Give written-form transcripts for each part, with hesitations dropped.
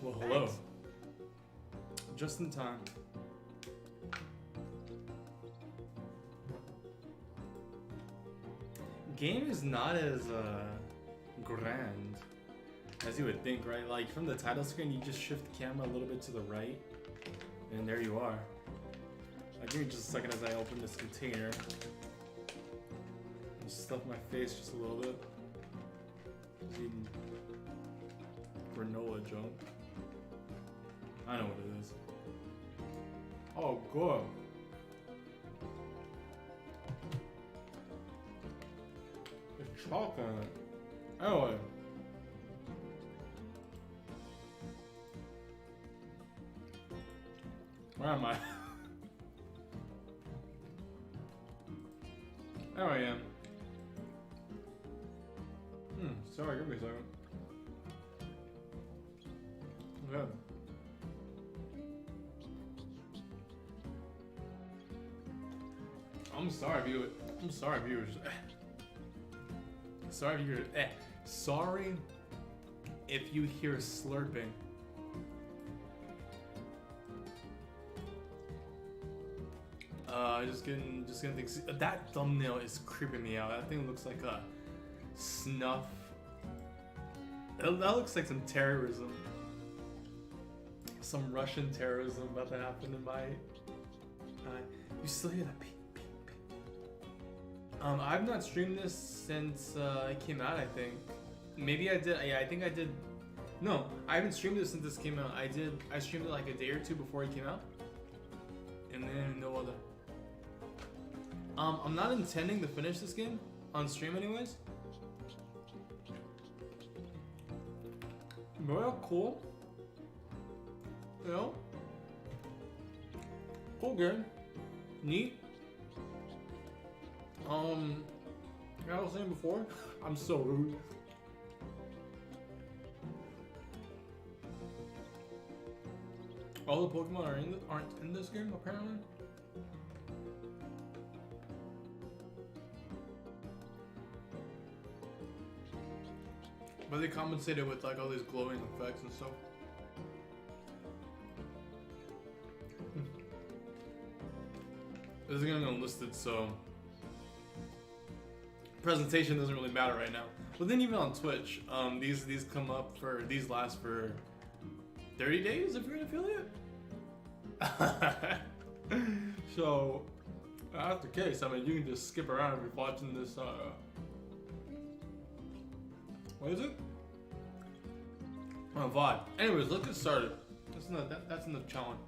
Well, hello. Thanks. Just in time. Game is not as grand as you would think, right? Like from the title screen, you just shift the camera a little bit to the right, and there you are. Like, give me just a second as I open this container. Just stuff my face just a little bit. Just eating granola junk. I know what it is. Oh, good. It's chocolate in it. Anyway. Where am I? There I am. Sorry, give me a second. Okay. I'm sorry, viewers. I'm sorry, viewers. Sorry, viewers. Sorry if you hear slurping. Just getting things. That thumbnail is creeping me out. That thing looks like a snuff. That looks like some terrorism. Some Russian terrorism about to happen in my. You still hear that beep, beep, beep. I've not streamed this since it came out. I think. Maybe I did. Yeah, I think I did. No, I haven't streamed this since this came out. I streamed it like a day or two before it came out, and then no other. I'm not intending to finish this game on stream anyways. Well, cool. You know? Cool game. Neat. Like I was saying before, I'm so rude. All the Pokemon aren't in this game, apparently. But they compensated with like all these glowing effects and stuff. This is gonna be unlisted, so presentation doesn't really matter right now. But then even on Twitch, these come up for these last for 30 days if you're an affiliate. So that's the case. I mean, you can just skip around if you're watching this. What is it? Oh, VOD. Anyways, let's get started. That's enough challenge.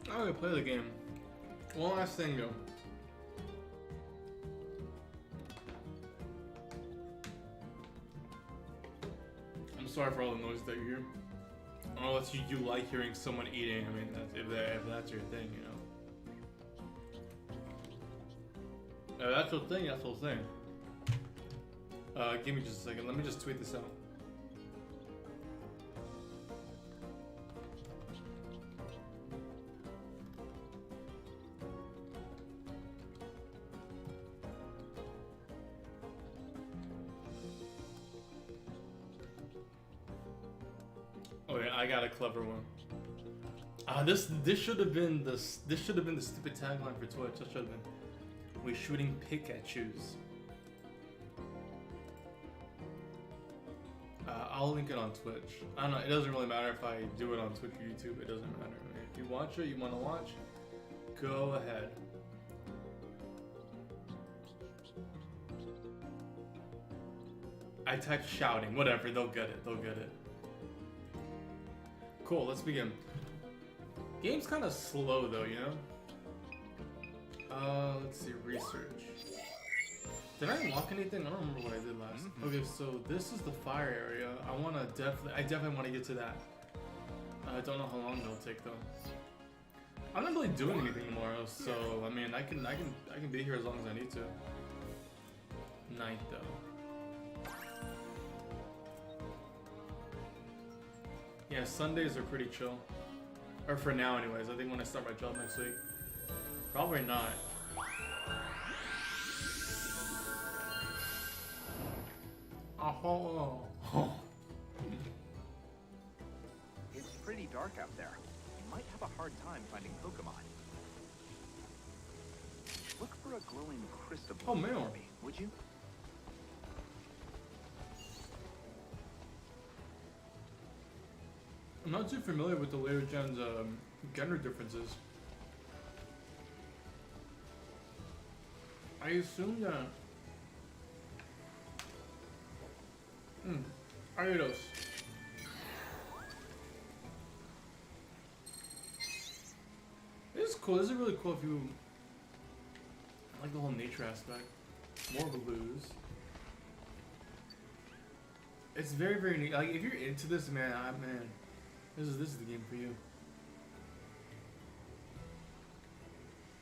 I'm gonna play the game. One last thing though. I'm sorry for all the noise that you hear. Unless you like hearing someone eating. I mean, if that's your thing, you know. That's the thing, that's the thing. Give me just a second, let me just tweet this out. Oh yeah, I got a clever one. This should have been the stupid tagline for Twitch. That should have been. We're shooting Pikachus. I'll link it on Twitch. I don't know, it doesn't really matter if I do it on Twitch or YouTube, it doesn't matter. I mean, if you watch it, you want to watch, go ahead. I typed shouting, whatever, they'll get it, Cool, let's begin. Game's kind of slow though, you know? Let's see, research. Did I unlock anything? I don't remember what I did last. Okay, so this is the fire area. I definitely want to get to that. I don't know how long it'll take though. I'm not really doing anything tomorrow, so I mean, I can be here as long as I need to. Night though. Yeah, Sundays are pretty chill. Or for now anyways. I think when I start my job next week. Probably not. Oh. It's pretty dark out there. You might have a hard time finding Pokemon. Look for a glowing crystal Oh, man. for me, would you? I'm not too familiar with the later gen's gender differences. I assume that. Ariados. This is cool. This is really cool if you. I like the whole nature aspect. More blues. It's very, very neat. Like if you're into this, man, this is the game for you.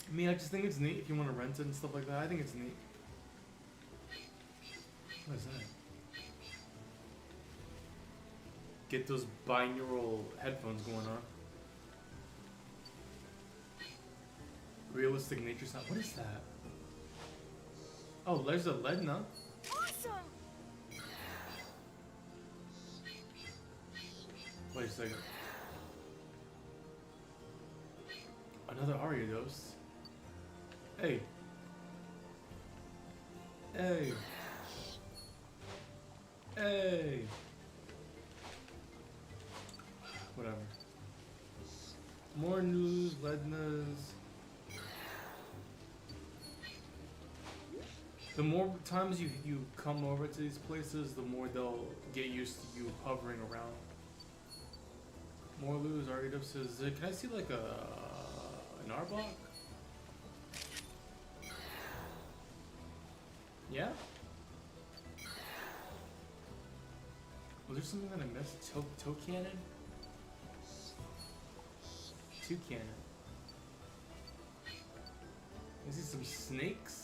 I mean, I just think it's neat if you want to rent it and stuff like that. I think it's neat. What is that? Get those binaural headphones going on. Realistic nature sound. What is that? Oh, there's a Ledna. Awesome! Wait a second. Another Ariados. Hey. Hey. Hey. Whatever. More news, Lednas. The more times you come over to these places, the more they'll get used to you hovering around. More lose, Ariados says, can I see like an Arbok? Yeah? Was there something that I missed? Toucannon? Toucannon. I see some snakes.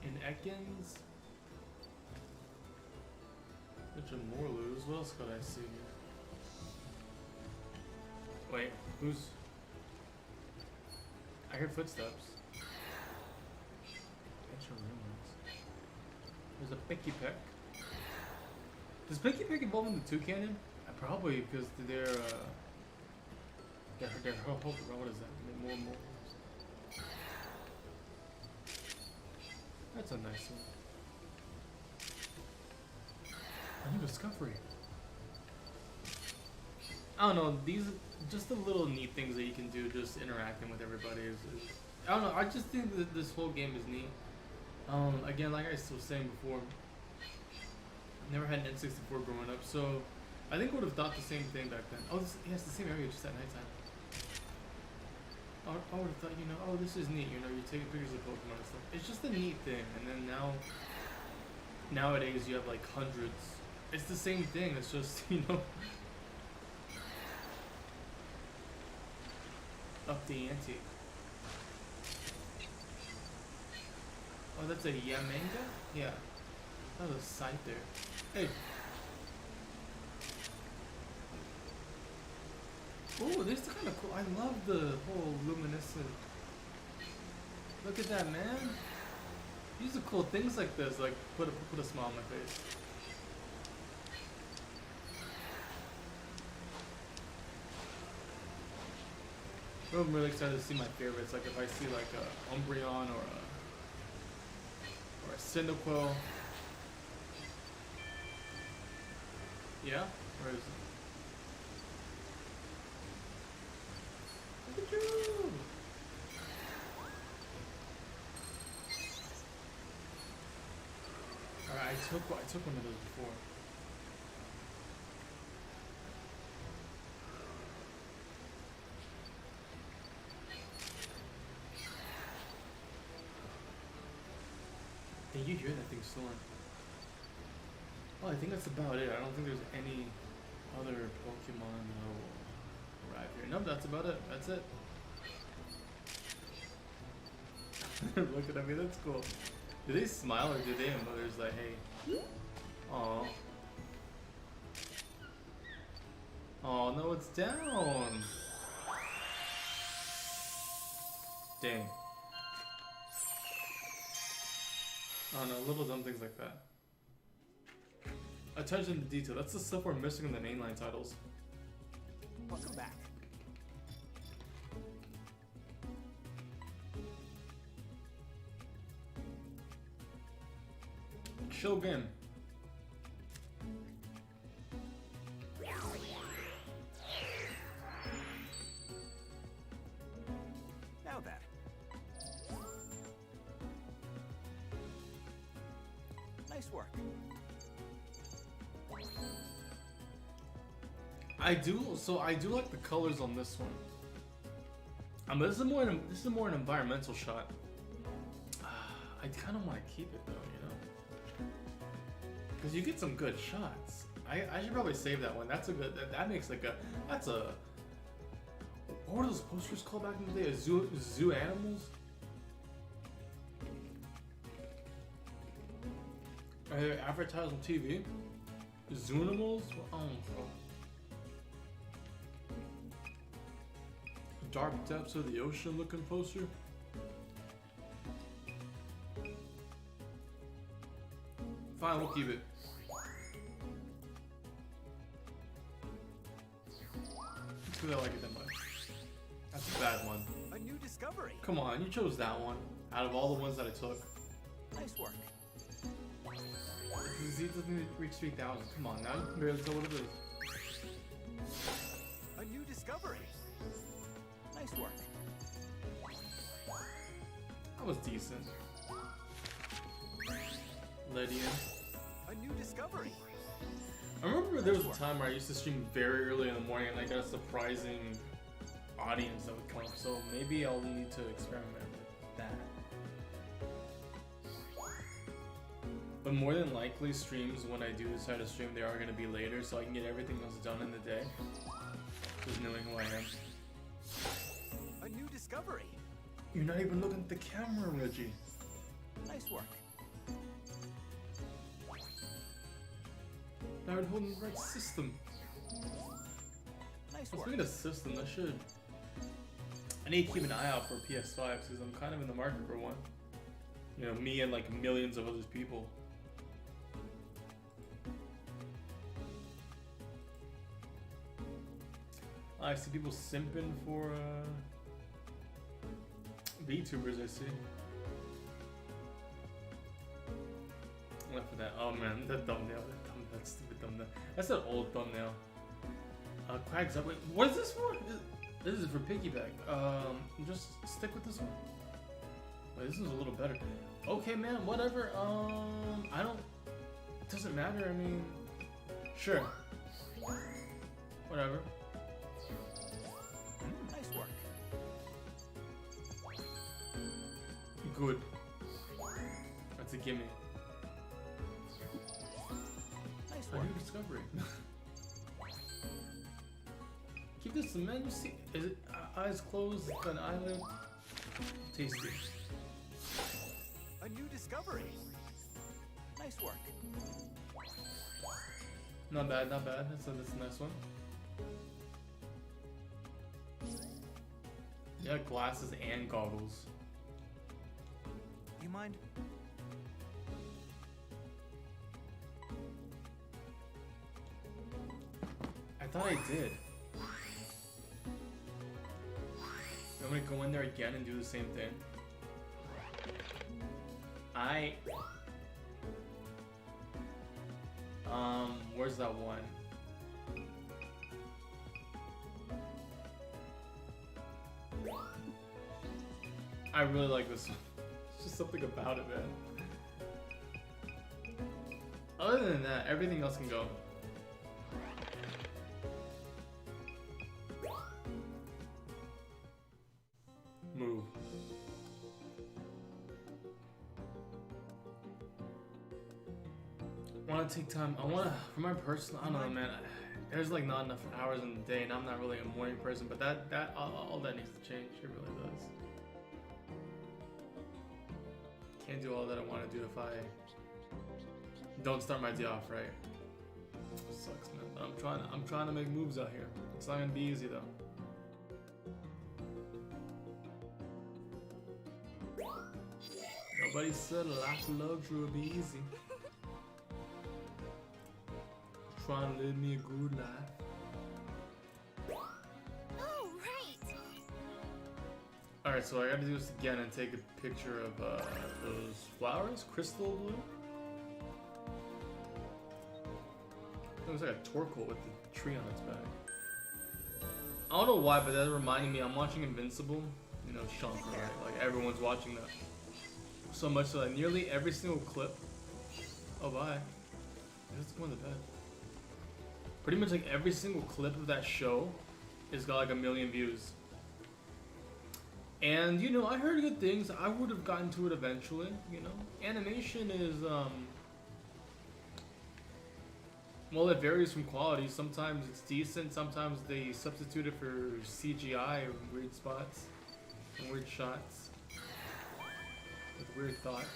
And Ekans. Bunch of Morloos. What else could I see? Wait, who's... I heard footsteps. There's a Picky Peck. Does Picky Peck evolve into Toucannon? Probably because they're what is that? More. That's a nice one. A new discovery. I don't know, these just the little neat things that you can do just interacting with everybody is I don't know, I just think that this whole game is neat. Again, like I was saying before, I never had an N64 growing up, so I think I would have thought the same thing back then. Oh, it's the same area, just at nighttime. I would have thought, oh, this is neat, you're taking pictures of Pokemon and stuff. It's just a neat thing, and then nowadays you have like hundreds. It's the same thing, it's just, up the ante. Oh, that's a Yamanga? Yeah. That was a site there. Hey. Oh, this is kind of cool. I love the whole luminescent. Look at that, man. These are cool things like this. Like, put a smile on my face. I'm really excited to see my favorites. Like, if I see like a Umbreon or a Cyndaquil. Yeah? Where is it? Look at you! Alright, I took one of those before. Did you hear that thing soaring? Oh, I think that's about it. I don't think there's any other Pokemon that will arrive here. Nope, that's about it. That's it. They're looking at me. That's cool. Do they smile or do they and mother's like, hey? Aw. Oh no, it's down. Dang. I don't know, little dumb things like that. Attention to detail. That's the stuff we're missing in the mainline titles. Welcome back. Shogun. Now then. Nice work. I do like the colors on this one. But this is more an environmental shot. I kind of want to keep it though, you know, because you get some good shots. I should probably save that one. That's a good. That makes like a. That's a. What were those posters called back in the day? A zoo animals. Are they advertised on TV? Zoo animals? Oh. Dark depths of the ocean looking poster. Fine, we'll keep it. Because I like it that much. That's a bad one. A new discovery. Come on, you chose that one out of all the ones that I took. Nice work. Z doesn't reach 3,000. Come on, now you can barely tell what it is. A new discovery. Nice work. That was decent. Lydia. A new discovery. I remember there was a time where I used to stream very early in the morning and I got a surprising audience that would come up, so maybe I'll need to experiment with that. But more than likely, streams, when I do decide to stream, they are going to be later, so I can get everything else done in the day. Just knowing who I am. A new discovery. You're not even looking at the camera, Reggie. Nice work. Now we're holding the right system. Nice work. Speaking of system, I need to keep an eye out for PS5 because I'm kind of in the market for one. You know, me and like millions of other people. I see people simping for VTubers, I see. Enough of that. Oh man, that thumbnail, that stupid thumbnail. That's an old thumbnail. Quags up. Wait, what is this for? This is for piggyback. Just stick with this one. Wait, this is a little better. Okay, man, whatever. I don't. It doesn't matter. I mean, sure. Whatever. Nice work. Good. That's a gimme. Nice A work. new discovery. Keep this in mind. You see, is it eyes closed, an eyelid? Tasty. A new discovery. Nice work. Not bad, not bad. That's a nice one. Yeah, glasses and goggles. You mind? I thought I did. I'm gonna go in there again and do the same thing. Where's that one? I really like this one. It's just something about it, man. Other than that, everything else can go. Move. I want to take time. I want to, for my personal, I don't know, man. There's like not enough hours in the day, and I'm not really a morning person. But all that needs to change. It really does. Can't do all that I want to do if I don't start my day off right. Sucks, man. But I'm trying to make moves out here. It's not gonna be easy though. Nope. Nobody said life of luxury would be easy. Trying to live me a good life. Oh, right. Alright, so I gotta do this again and take a picture of those flowers. Crystal blue? It looks like a torkoal with the tree on its back. I don't know why, but that reminded me, I'm watching Invincible. You know, Shankar, right? Like, everyone's watching that. So much so that nearly every single clip... Oh, bye. Let's go in the bed. Pretty much like every single clip of that show has got like 1 million views. And, you know, I heard good things. I would have gotten to it eventually, you know. Animation is, well, it varies from quality. Sometimes it's decent, sometimes they substitute it for CGI in weird spots and weird shots with weird thoughts.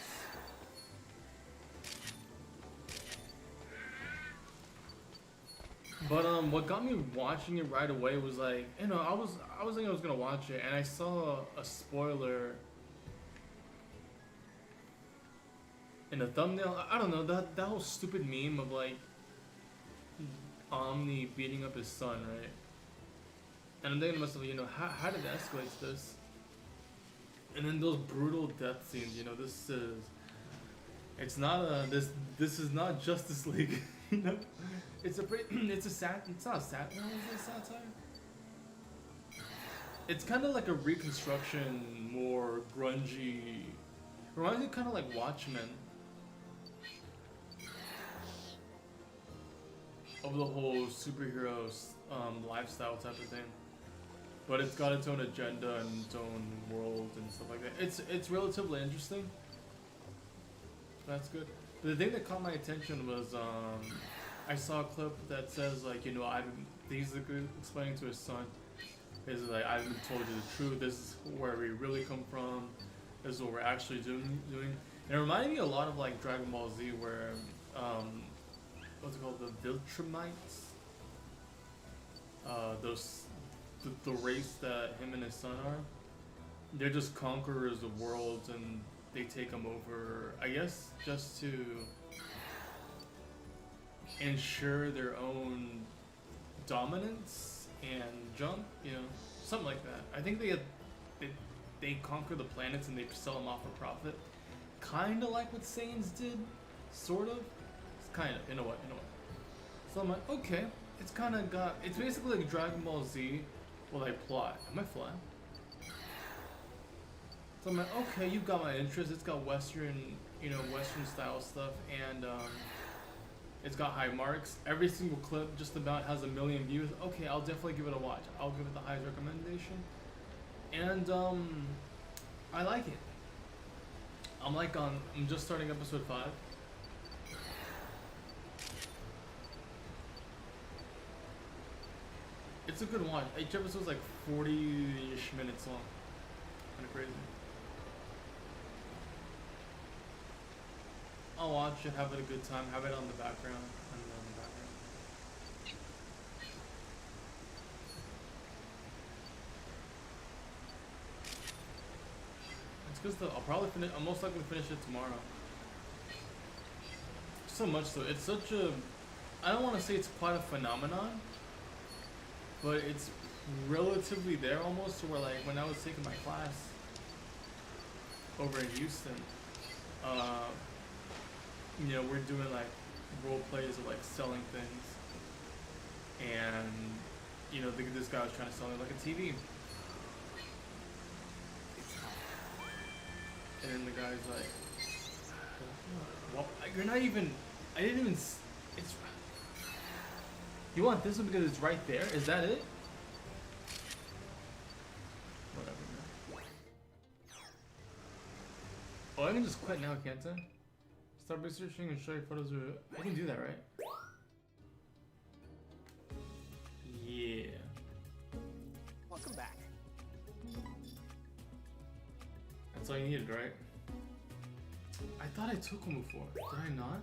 But what got me watching it right away was like, you know, I was thinking I was gonna watch it, and I saw a spoiler in the thumbnail. I don't know, that whole stupid meme of like Omni beating up his son, right? And I'm thinking to myself, you know, how did it escalate to this? And then those brutal death scenes, you know, this is not Justice League, you know? It's not a satire. It's kind of like a reconstruction, more grungy. Reminds me kind of like Watchmen. Of the whole superhero lifestyle type of thing. But it's got its own agenda and its own world and stuff like that. It's relatively interesting. That's good. But the thing that caught my attention was I saw a clip that says like, you know, he's explaining to his son, is like, I haven't told you the truth. This is where we really come from. This is what we're actually doing. And it reminded me a lot of like Dragon Ball Z, where what's it called, the Viltrumites. The race that him and his son are. They're just conquerors of worlds, and they take them over, I guess, just to ensure their own dominance and jump, you know, something like that. I think they conquer the planets and they sell them off for profit, kind of like what Saiyans did, sort of. It's kind of in a way. So I'm like, okay, it's basically like Dragon Ball Z, well, like plot. Am I flying? So I'm like, okay, you've got my interest. It's got Western style stuff, and it's got high marks. Every single clip just about has 1 million views. Okay, I'll definitely give it a watch. I'll give it the highest recommendation. And I like it. I'm just starting episode 5. It's a good watch. Each episode's like 40-ish minutes long. Kinda crazy. I'll watch it, have it a good time, have it on the background, It's because I'll most likely finish it tomorrow. So much so, it's such a, I don't want to say it's quite a phenomenon, but it's relatively there almost, to where like when I was taking my class over in Houston, you know, we're doing like role plays of like selling things, and you know, this guy was trying to sell me like a TV, and then the guy's like, well, you're not even, I didn't even, it's, you want this one because it's right there? Is that it? Whatever, man. Oh, I can just quit now, can't I? Start researching and show you photos of it. I can do that, right? Yeah. Welcome back. That's all you needed, right? I thought I took one before. Did I not?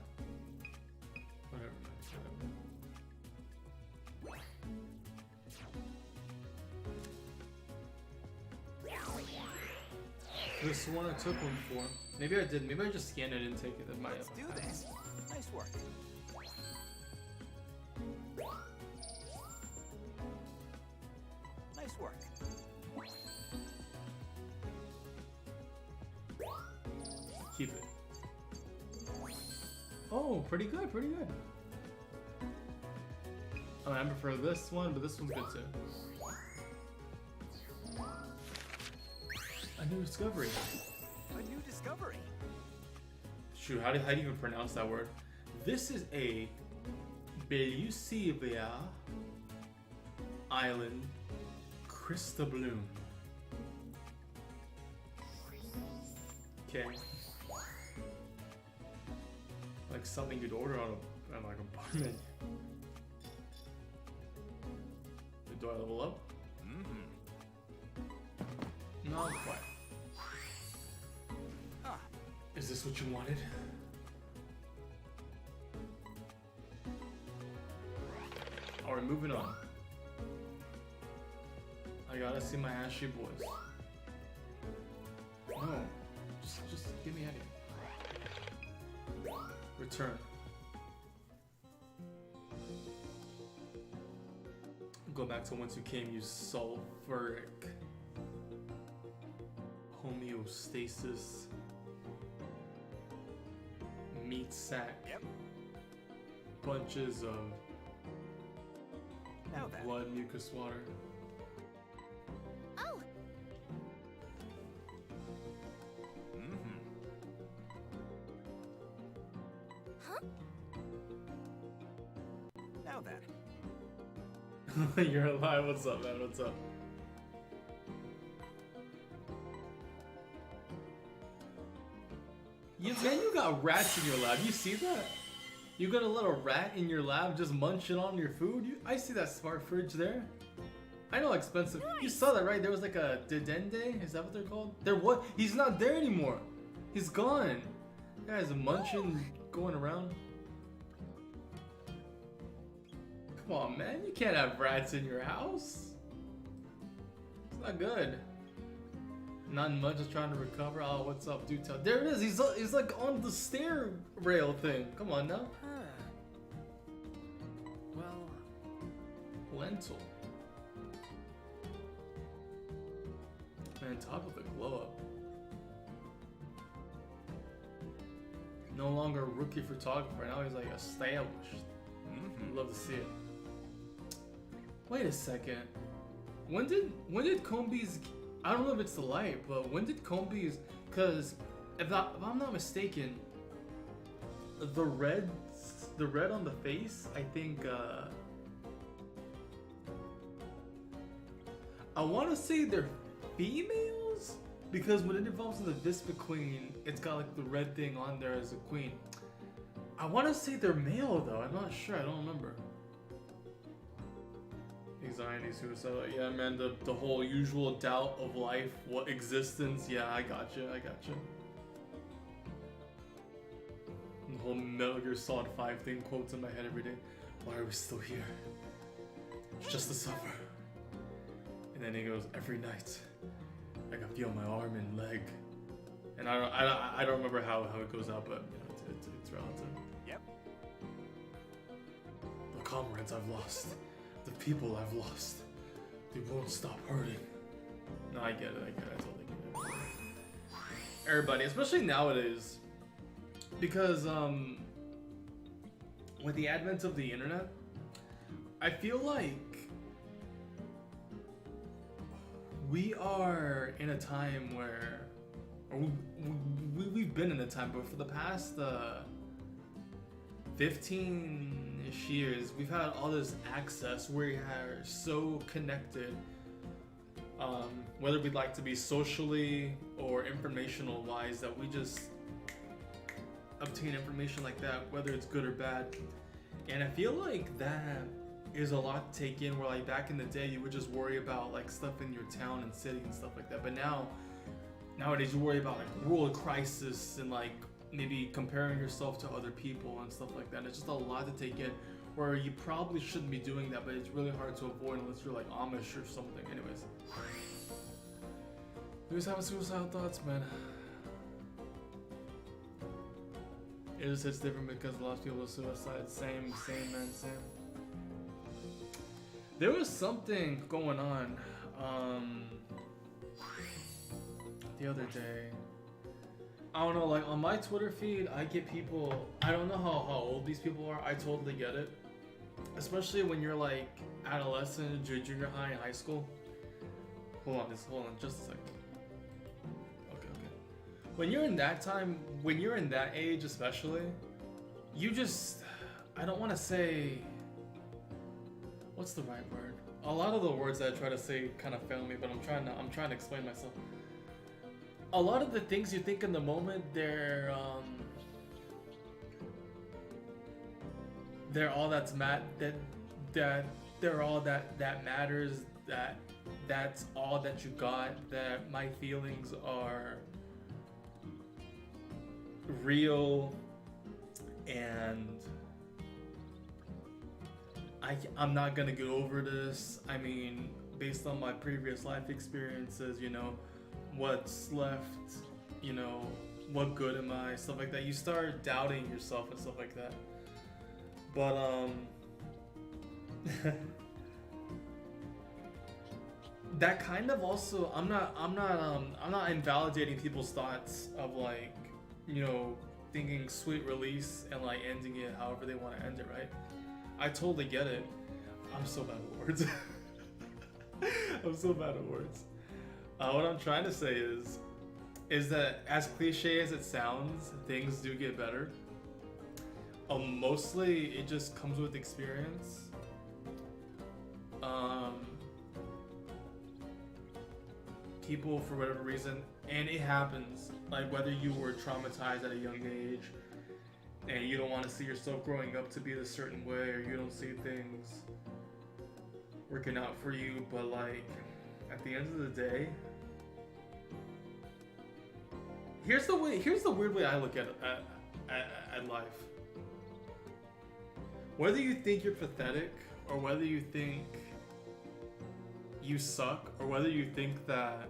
Whatever, man. This one I took one for. Maybe I did. Maybe I just scanned it and take it. That might Let's have do happened. this. Nice work. Nice work. Keep it. Oh, pretty good, pretty good. Oh, I prefer this one, but this one's good too. A new discovery. A new discovery. Shoot, how do you even pronounce that word? This is a Belusivia Island Crystabloom. Okay. Like something you'd order on like a bar menu. Do I level up? Mm-hmm. Not quite. Huh. Is this what you wanted? Alright, moving on. I gotta see my ashy boys. No. Just get me out of here. Return. Go back to whence you came, you sulfuric. Homeostasis. Meat sack. Yep. Bunches of Now then. blood, mucus, water. Oh, Mm-hmm. huh? Now then. You're alive. What's up, man? What's up? Man, you got rats in your lab. You see that? You got a little rat in your lab just munching on your food? I see that smart fridge there. I know expensive. You saw that, right? There was like a Dedende? Is that what they're called? There what? He's not there anymore. He's gone. That guy's munching, going around. Come on, man. You can't have rats in your house. It's not good. Nothing much, just trying to recover. Oh, what's up, dude? There it is. He's like on the stair rail thing. Come on now. Huh. Well, Lentil. Man, top of the glow up. No longer a rookie photographer. Now he's like established. mm-hmm. Love to see it. Wait a second. When did Combe's? I don't know if it's the light, but when did Combe's? Because if I'm not mistaken, the red on the face, I think. I want to say they're females because when it evolves into the Vispa Queen, it's got like the red thing on there as a queen. I want to say they're male though. I'm not sure. I don't remember. Anxiety, suicide. Yeah, man. The whole usual doubt of life, what existence. Yeah, I got you. The whole Metal Gear Solid 5 thing quotes in my head every day. Why are we still here? It's just to suffer. And then he goes, every night, I can feel my arm and leg. And I don't remember how it goes out, but you know, it's relative. Yep. The comrades I've lost, the people I've lost, they won't stop hurting. No, I get it, I totally get it. Everybody, especially nowadays, because with the advent of the internet, I feel like we are in a time where, or we've been in a time, but for the past 15-ish years, we've had all this access. We are so connected, whether we'd like to be socially or informational wise, that we just obtain information like that, whether it's good or bad. And I feel like that is a lot to take in, where like back in the day you would just worry about like stuff in your town and city and stuff like that, but nowadays you worry about like world crisis and like maybe comparing yourself to other people and stuff like that. And it's just a lot to take in, where you probably shouldn't be doing that, but it's really hard to avoid unless you're like Amish or something. Anyways, Who's having suicidal thoughts, man? It just hits different because a lot of people are suicide. Same, man, same. There was something going on the other day. I don't know, like on my Twitter feed, I get people, I don't know how old these people are. I totally get it. Especially when you're like adolescent, junior high, and high school. Hold on, just a second. Okay. When you're in that time, when you're in that age especially, you just, I don't want to say, what's the right word? A lot of the words that I try to say kind of fail me, but I'm trying to explain myself. A lot of the things you think in the moment, they're all that's they're all that matters, that's all that you got, that my feelings are real, and I'm not gonna get over this. I mean, based on my previous life experiences, you know, what's left, you know, what good am I, stuff like that. You start doubting yourself and stuff like that. But that kind of also, I'm not invalidating people's thoughts of like, you know, thinking sweet release and like ending it however they want to end it, right? I totally get it. I'm so bad at words. I'm so bad at words. What I'm trying to say is that as cliche as it sounds, things do get better. Mostly it just comes with experience. People, for whatever reason, and it happens, like whether you were traumatized at a young age and you don't want to see yourself growing up to be a certain way, or you don't see things working out for you, but like at the end of the day, here's the weird way I look at life. Whether you think you're pathetic, or whether you think you suck, or whether you think that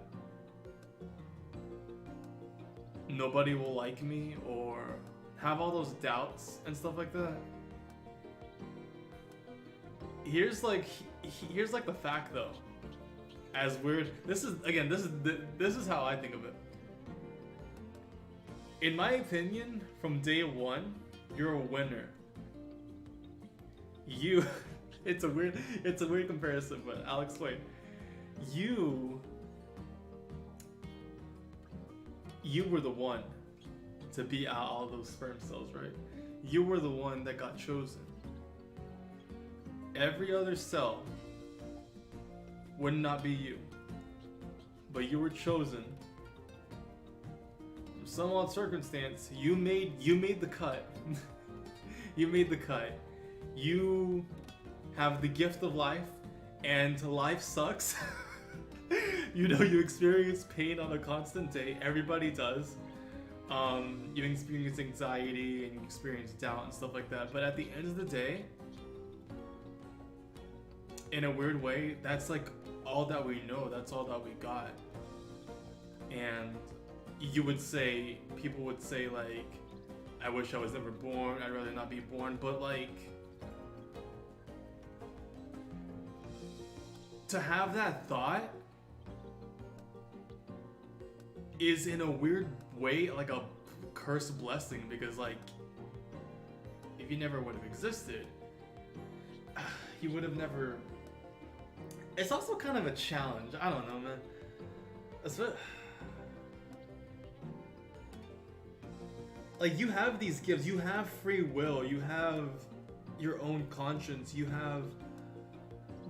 nobody will like me, or have all those doubts and stuff like that, here's like the fact though. As weird, this is how I think of it. In my opinion, from day one, you're a winner. It's a weird comparison, but I'll explain. You were the one to beat out all those sperm cells, right? You were the one that got chosen. Every other cell would not be you, but you were chosen. For some odd circumstance, you made the cut. You made the cut. You have the gift of life, and life sucks. You know, you experience pain on a constant day. Everybody does. You experience anxiety and you experience doubt and stuff like that. But at the end of the day, in a weird way, that's like all that we know. That's all that we got. And people would say like, I wish I was never born. I'd rather not be born. But like, to have that thought is in a weird way like a cursed blessing, because like if you never would have existed, you would have never. It's also kind of a challenge. I don't know, man. Like, you have these gifts, you have free will, you have your own conscience, you have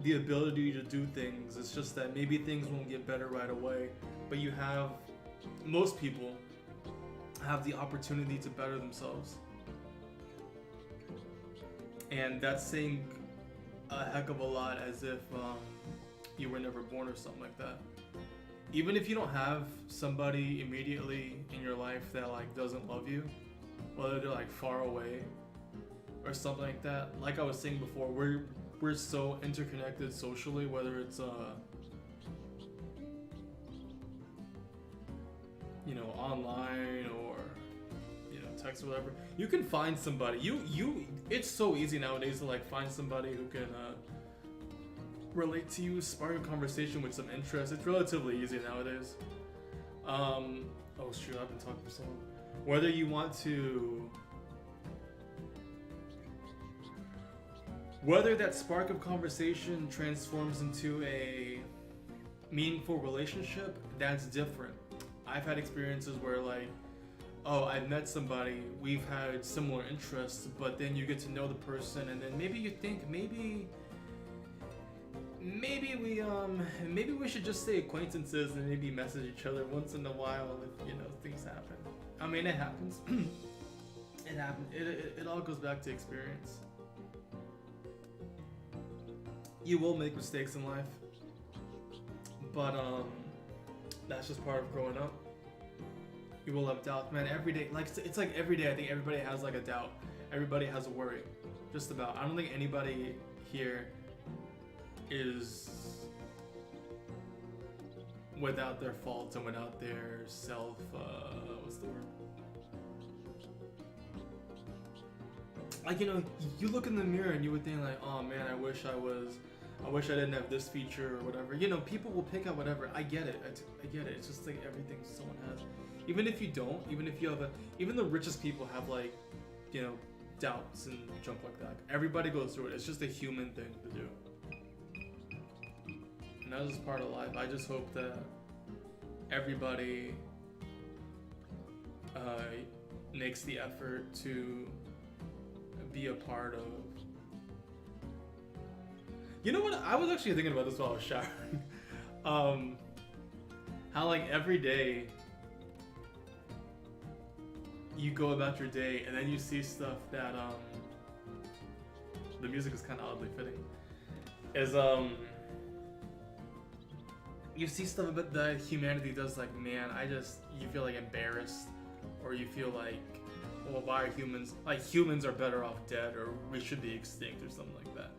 the ability to do things. It's just that maybe things won't get better right away, but most people have the opportunity to better themselves. And that's saying a heck of a lot, as if you were never born or something like that. Even if you don't have somebody immediately in your life that like doesn't love you, whether they're like far away or something like that, like I was saying before, we're so interconnected socially, whether it's you know, online or, you know, text or whatever, you can find somebody. It's so easy nowadays to like find somebody who can relate to you, spark a conversation with some interest. It's relatively easy nowadays. Oh shoot, I've been talking for so long. Whether you want to, whether that spark of conversation transforms into a meaningful relationship, that's different. I've had experiences where like, oh, I've met somebody, we've had similar interests, but then you get to know the person, and then maybe you think maybe we should just stay acquaintances and maybe message each other once in a while if, you know, things happen. I mean, it happens. It happens. It all goes back to experience. You will make mistakes in life, but that's just part of growing up. You will have doubt, man. Every day, like it's like every day. I think everybody has like a doubt. Everybody has a worry, just about. I don't think anybody here is without their faults and without their self. What's the word? Like, you know, you look in the mirror and you would think like, oh man, I wish I didn't have this feature or whatever. You know, people will pick out whatever. I get it. I get it. It's just like everything someone has. Even if you don't, even if you have even the richest people have like, you know, doubts and junk like that. Everybody goes through it. It's just a human thing to do. And that's just part of life. I just hope that everybody makes the effort to be a part of. You know what? I was actually thinking about this while I was showering. How like every day you go about your day and then you see stuff that the music is kind of oddly fitting. Is you see stuff about that humanity does, like, man, you feel like embarrassed, or you feel like, well, why are humans, like, humans are better off dead, or we should be extinct or something like that.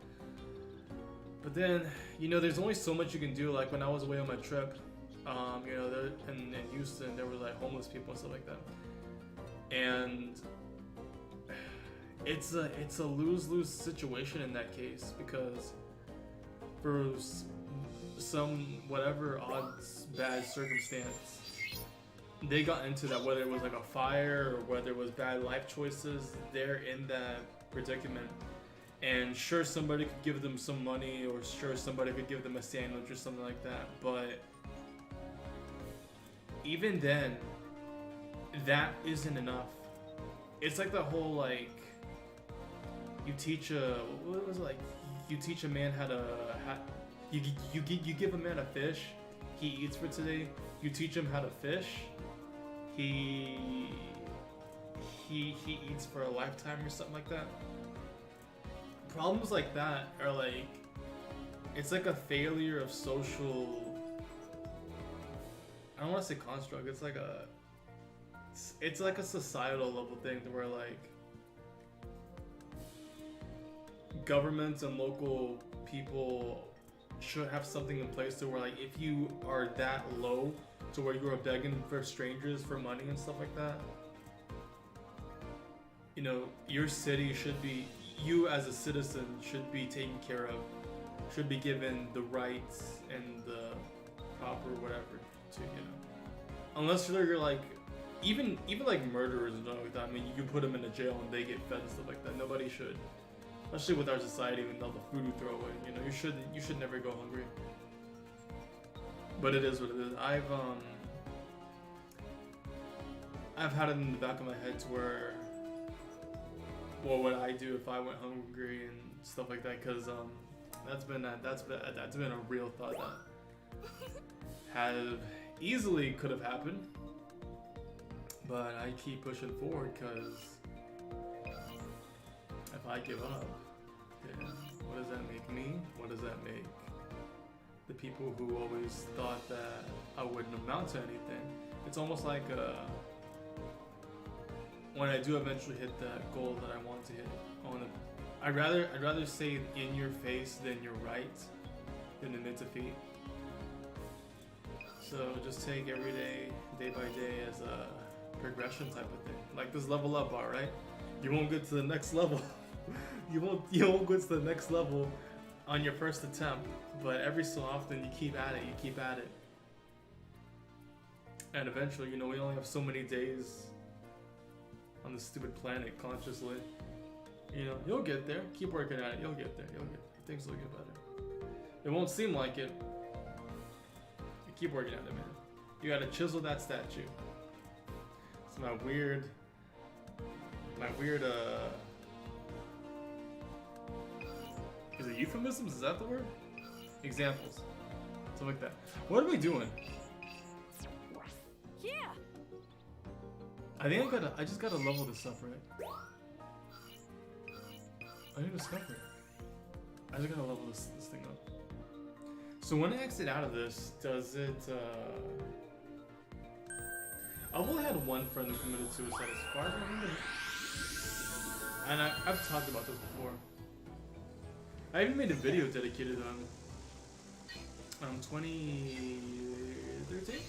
But then, you know, there's only so much you can do. Like when I was away on my trip, you know, there in Houston, there were like homeless people and stuff like that. And it's a lose-lose situation in that case, because for some whatever odds bad circumstance, they got into that, whether it was like a fire or whether it was bad life choices, they're in that predicament. And sure, somebody could give them some money, or sure, somebody could give them a sandwich or something like that, but even then, that isn't enough. It's like the whole, like, you teach a man how to, you give a man a fish, he eats for today. You teach him how to fish, he eats for a lifetime or something like that. Problems like that are like, it's like a failure of social, I don't want to say construct, it's like a societal level thing to where like governments and local people should have something in place to where, like, if you are that low to where you are begging for strangers for money and stuff like that, you know, your city should be, you as a citizen should be taken care of, should be given the rights and the proper whatever to, you know, unless you're like, even like murderers and stuff like that. I mean, you can put them in a jail and they get fed and stuff like that. Nobody should, especially with our society and all the food we throw away. You know, you should never go hungry. But it is what it is. I've had it in the back of my head to where, what would I do if I went hungry and stuff like that? Because that's been a real thought that could have happened. But I keep pushing forward, because if I give up, then what does that make me? What does that make the people who always thought that I wouldn't amount to anything? It's almost like when I do eventually hit that goal that I want to hit, I'd rather say in your face than you're right than admit defeat. So just take every day, day by day, as a progression type of thing. Like this level up bar, right? You won't get to the next level. you won't get to the next level on your first attempt, but every so often you keep at it, you keep at it. And eventually, you know, we only have so many days on this stupid planet consciously. You know, you'll get there. Keep working at it. You'll get there. Things will get better. It won't seem like it. You keep working at it, man. You gotta chisel that statue. It's my weird, is it euphemisms? Is that the word? Examples. Something like that. What are we doing? Yeah. I think I just gotta level this up, right? I need to discover it. I just gotta level this thing up. So when I exit out of this, does it, I've only had one friend who committed suicide as far as I remember. And I've talked about this before. I even made a video dedicated on 2013?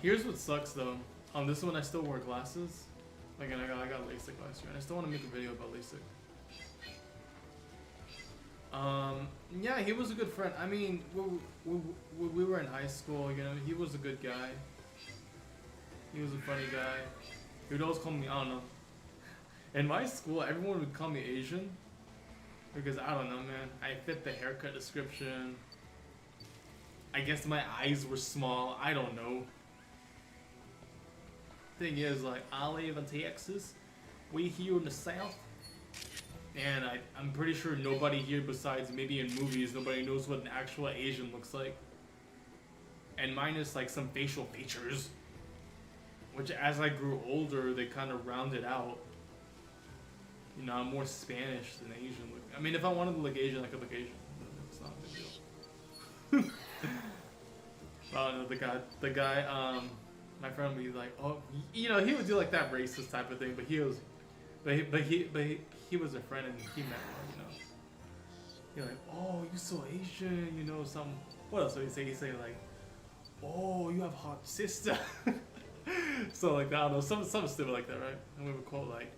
Here's what sucks though. This one I still wore glasses. Like, and I got LASIK last year, and I still want to make a video about LASIK. Yeah, he was a good friend. I mean, we were in high school, you know, he was a good guy. He was a funny guy. He would always call me, I don't know. In my school, everyone would call me Asian. Because, I don't know, man. I fit the haircut description. I guess my eyes were small. I don't know. Thing is, like, I live in Texas. We here in the South. And I'm pretty sure nobody here besides maybe in movies, nobody knows what an actual Asian looks like. And minus like some facial features. Which as I grew older, they kind of rounded out. You know, I'm more Spanish than Asian looking. I mean, if I wanted to look Asian, I could look Asian. It's not a big deal. I don't know, the guy, my friend would be like, oh, you know, he would do like that racist type of thing, but he was a friend and he meant well, you know. You're like, oh, you so Asian, you know, what else would he say? He'd say like, oh, you have a hot sister. So like, I don't know, something stupid like that, right? And we would quote like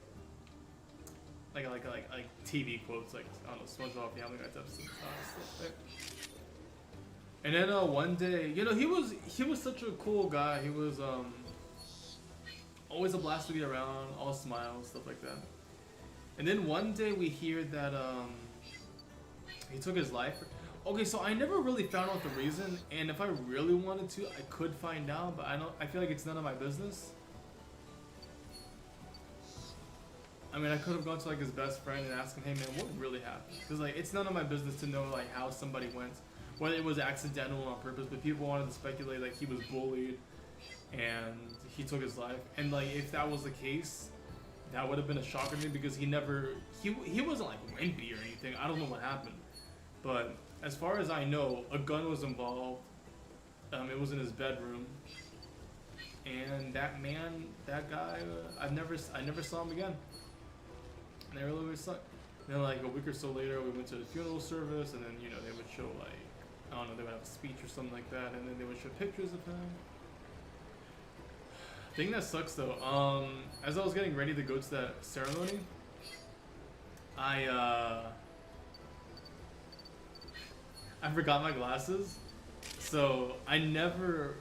TV quotes, like, I don't know, SpongeBob, Family Guy type stuff, right? And then one day, you know, he was such a cool guy. He was always a blast to be around, all smiles, stuff like that. And then one day we hear that he took his life. Okay, so I never really found out the reason, and if I really wanted to, I could find out, but I feel like it's none of my business. I mean, I could have gone to like his best friend and asked him, hey man, what really happened? Because like, it's none of my business to know like how somebody went, whether it was accidental or on purpose, but people wanted to speculate like he was bullied and he took his life. And like, if that was the case, that would have been a shocker to me because he wasn't like wimpy or anything. I don't know what happened. But as far as I know, a gun was involved. It was in his bedroom. And that guy, I never saw him again. And it really sucked. And then like a week or so later, we went to the funeral service, and then, you know, they would show like, I don't know, they would have a speech or something like that, and then they would show pictures of him. Thing that sucks though, as I was getting ready to go to that ceremony, I forgot my glasses, so I never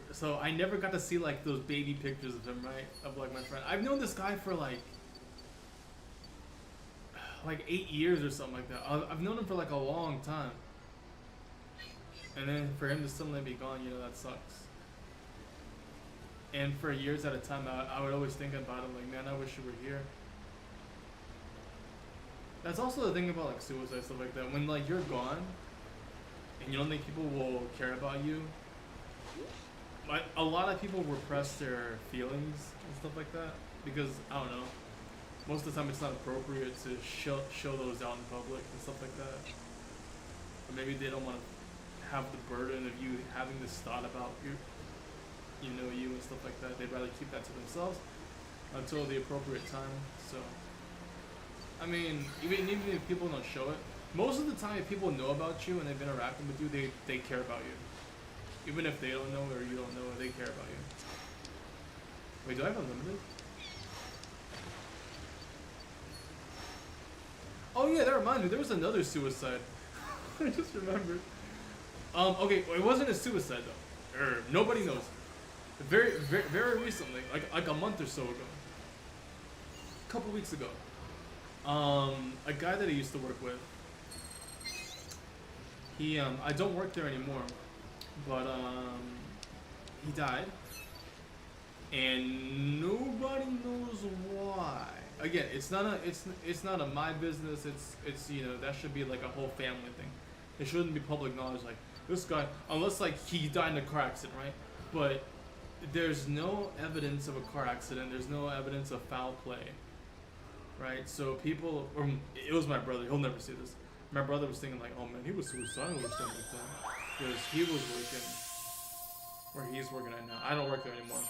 got to see like those baby pictures of him, right? Of like my friend. I've known this guy for like 8 years or something like that. I've known him for like a long time. And then for him to suddenly be gone, you know, that sucks. And for years at a time, I would always think about him like, man, I wish you were here. That's also the thing about like suicide, stuff like that. When like you're gone, and you don't think people will care about you. Like a lot of people repress their feelings and stuff like that because I don't know. Most of the time, it's not appropriate to show those out in public and stuff like that. Or maybe they don't want to have the burden of you having this thought about you and stuff like that. They'd rather keep that to themselves until the appropriate time. So I mean, even if people don't show it, most of the time, if people know about you and they've interacted with you, they care about you. Even if they don't know or you don't know, they care about you. Wait, do I have unlimited? Oh yeah, that reminds me. There was another suicide. I just remembered. Okay, it wasn't a suicide though. Nobody knows. Very recently, like a month or so ago, a couple weeks ago, a guy that I used to work with. He I don't work there anymore, but he died, and nobody knows why. Again, it's not a my business. It's you know, that should be like a whole family thing. It shouldn't be public knowledge. Like this guy, unless like he died in a car accident, right? But there's no evidence of a car accident. There's no evidence of foul play, right? So people, or it was my brother. He'll never see this. My brother was thinking like, oh man, he was suicidal or something like that, because he was working where he's working at now. I don't work there anymore.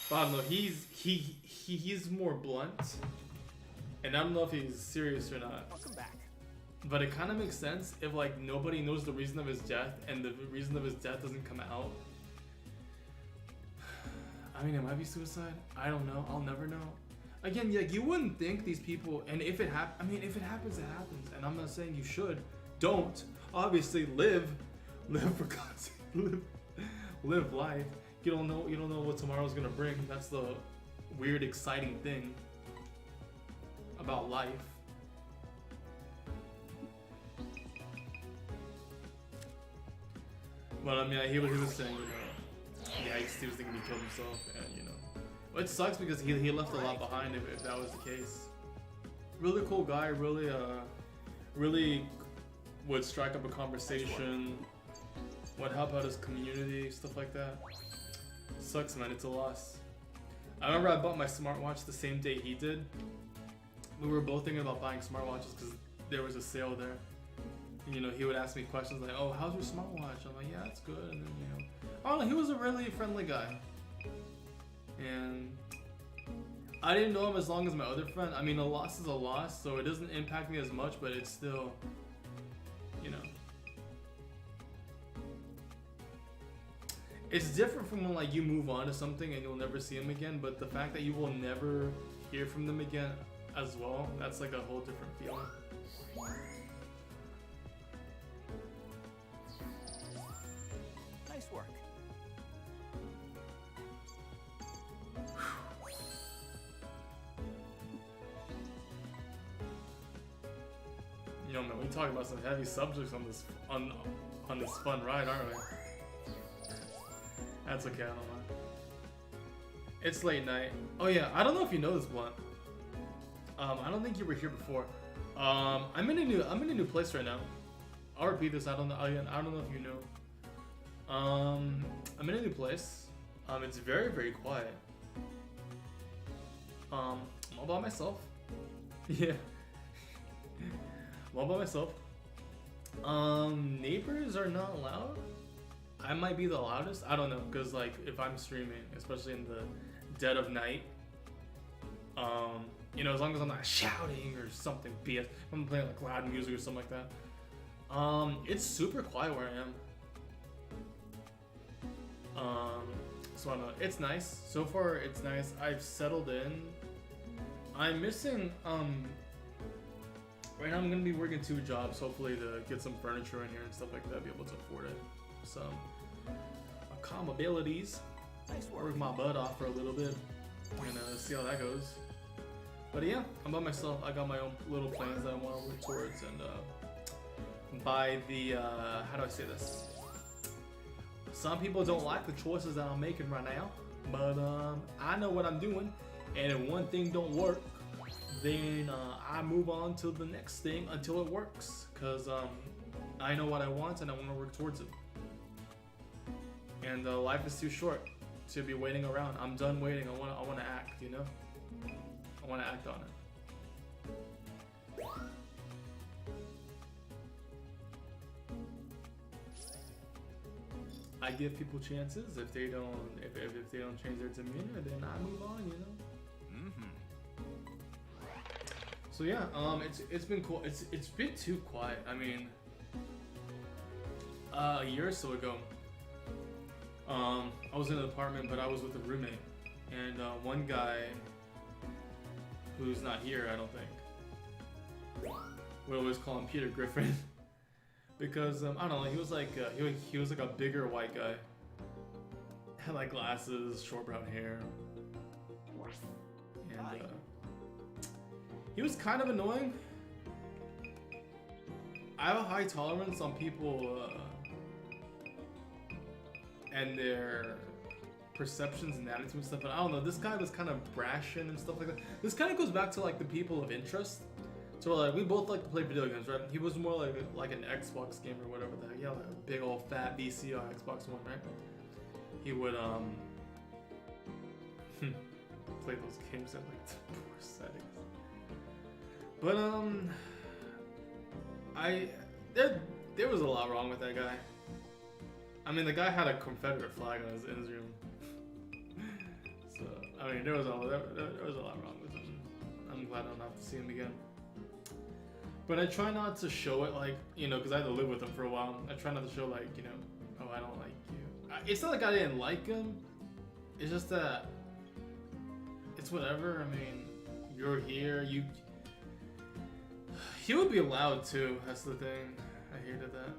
But I don't know. He's more blunt, and I don't know if he's serious or not. Welcome back. But it kind of makes sense if like nobody knows the reason of his death, and the reason of his death doesn't come out. I mean, it might be suicide. I don't know. I'll never know. Again, like you wouldn't think these people, and if it happens, I mean, if it happens, it happens. And I'm not saying you should. Don't. Obviously, live for God's sake. Live life. You don't know what tomorrow's gonna bring. That's the weird, exciting thing about life. But I mean, he was saying, you know, yeah, he was thinking he killed himself, and you know. It sucks because he left a lot behind if that was the case. Really cool guy, really would strike up a conversation, would help out his community, stuff like that. Sucks, man, it's a loss. I remember I bought my smartwatch the same day he did. We were both thinking about buying smartwatches because there was a sale there. And, you know, he would ask me questions like, oh, how's your smartwatch? I'm like, yeah, it's good. And then, you know, I don't know, he was a really friendly guy. And I didn't know him as long as my other friend. I mean, a loss is a loss, so it doesn't impact me as much, but it's still, you know. It's different from when like you move on to something and you'll never see them again, but the fact that you will never hear from them again as well, that's like a whole different feeling. Nice work. You know, man, we talk about some heavy subjects on this on this fun ride, aren't we? That's okay, I don't mind. It's late night. Oh yeah, I don't know if you know this, Blunt. I don't think you were here before. I'm in a new place right now. I'll repeat this. I don't know if you know. I'm in a new place. It's very, very quiet. I'm all by myself. Yeah. I'm all by myself. Neighbors are not loud. I might be the loudest. I don't know, because like if I'm streaming, especially in the dead of night, you know, as long as I'm not shouting or something, BS. If I'm playing like loud music or something like that. It's super quiet where I am. So I don't know. It's nice. So far, it's nice. I've settled in. I'm missing. Right now, I'm gonna be working 2 jobs, hopefully to get some furniture in here and stuff like that, be able to afford it. Some accommodations. Nice work. Work my butt off for a little bit. And see how that goes. But yeah, I'm by myself. I got my own little plans that I want to work towards, and by the how do I say this? Some people don't like the choices that I'm making right now, but I know what I'm doing, and if one thing don't work, then I move on to the next thing until it works, because I know what I want and I want to work towards it. And life is too short to be waiting around. I'm done waiting. I want to act, you know? I want to act on it. I give people chances. If they don't change their demeanor, then I move on, you know? So yeah, it's been cool. It's been too quiet. I mean, a year or so ago, I was in an apartment, but I was with a roommate, and one guy who's not here, I don't think. We always call him Peter Griffin because I don't know. He was like he was like a bigger white guy, had like glasses, short brown hair, and he was kind of annoying. I have a high tolerance on people and their perceptions and attitudes and stuff, but I don't know. This guy was kind of brashing and stuff like that. This kind of goes back to like the people of interest. So like we both like to play video games, right? He was more like an Xbox gamer or whatever the heck. Yeah, like a big old fat VCR Xbox One, right? He would play those games at like the poor settings. But there was a lot wrong with that guy. I mean, the guy had a Confederate flag on in his room. So I mean, there was a lot wrong with him. I'm glad I don't have to see him again. But I try not to show it, like, you know, because I had to live with him for a while. I try not to show, like, you know, oh, I don't like you. It's not like I didn't like him. It's just that it's whatever. I mean, you're here. He would be loud too. That's the thing. I hated that.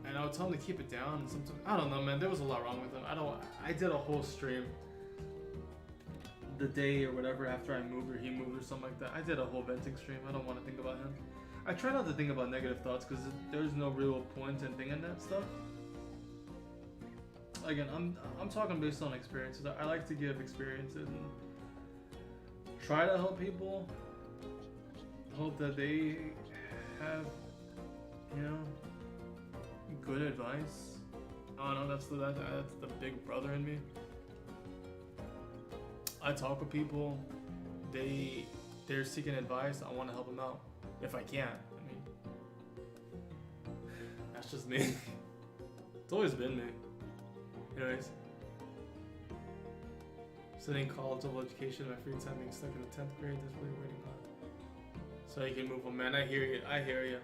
And I would tell him to keep it down. And sometimes I don't know, man. There was a lot wrong with him. I did a whole stream the day or whatever after I moved or he moved or something like that. I did a whole venting stream. I don't want to think about him. I try not to think about negative thoughts because there's no real point in thinking that stuff. Again, I'm talking based on experiences. I like to give experiences and try to help people. Hope that they have, you know, good advice. I don't know. That's the big brother in me. I talk with people. They're seeking advice. I want to help them out. If I can. I mean, that's just me. It's always been me. Anyways. Studying college level education in my free time, being stuck in the 10th grade, that's really waiting on. So you can move on, man. I hear you. I hear you.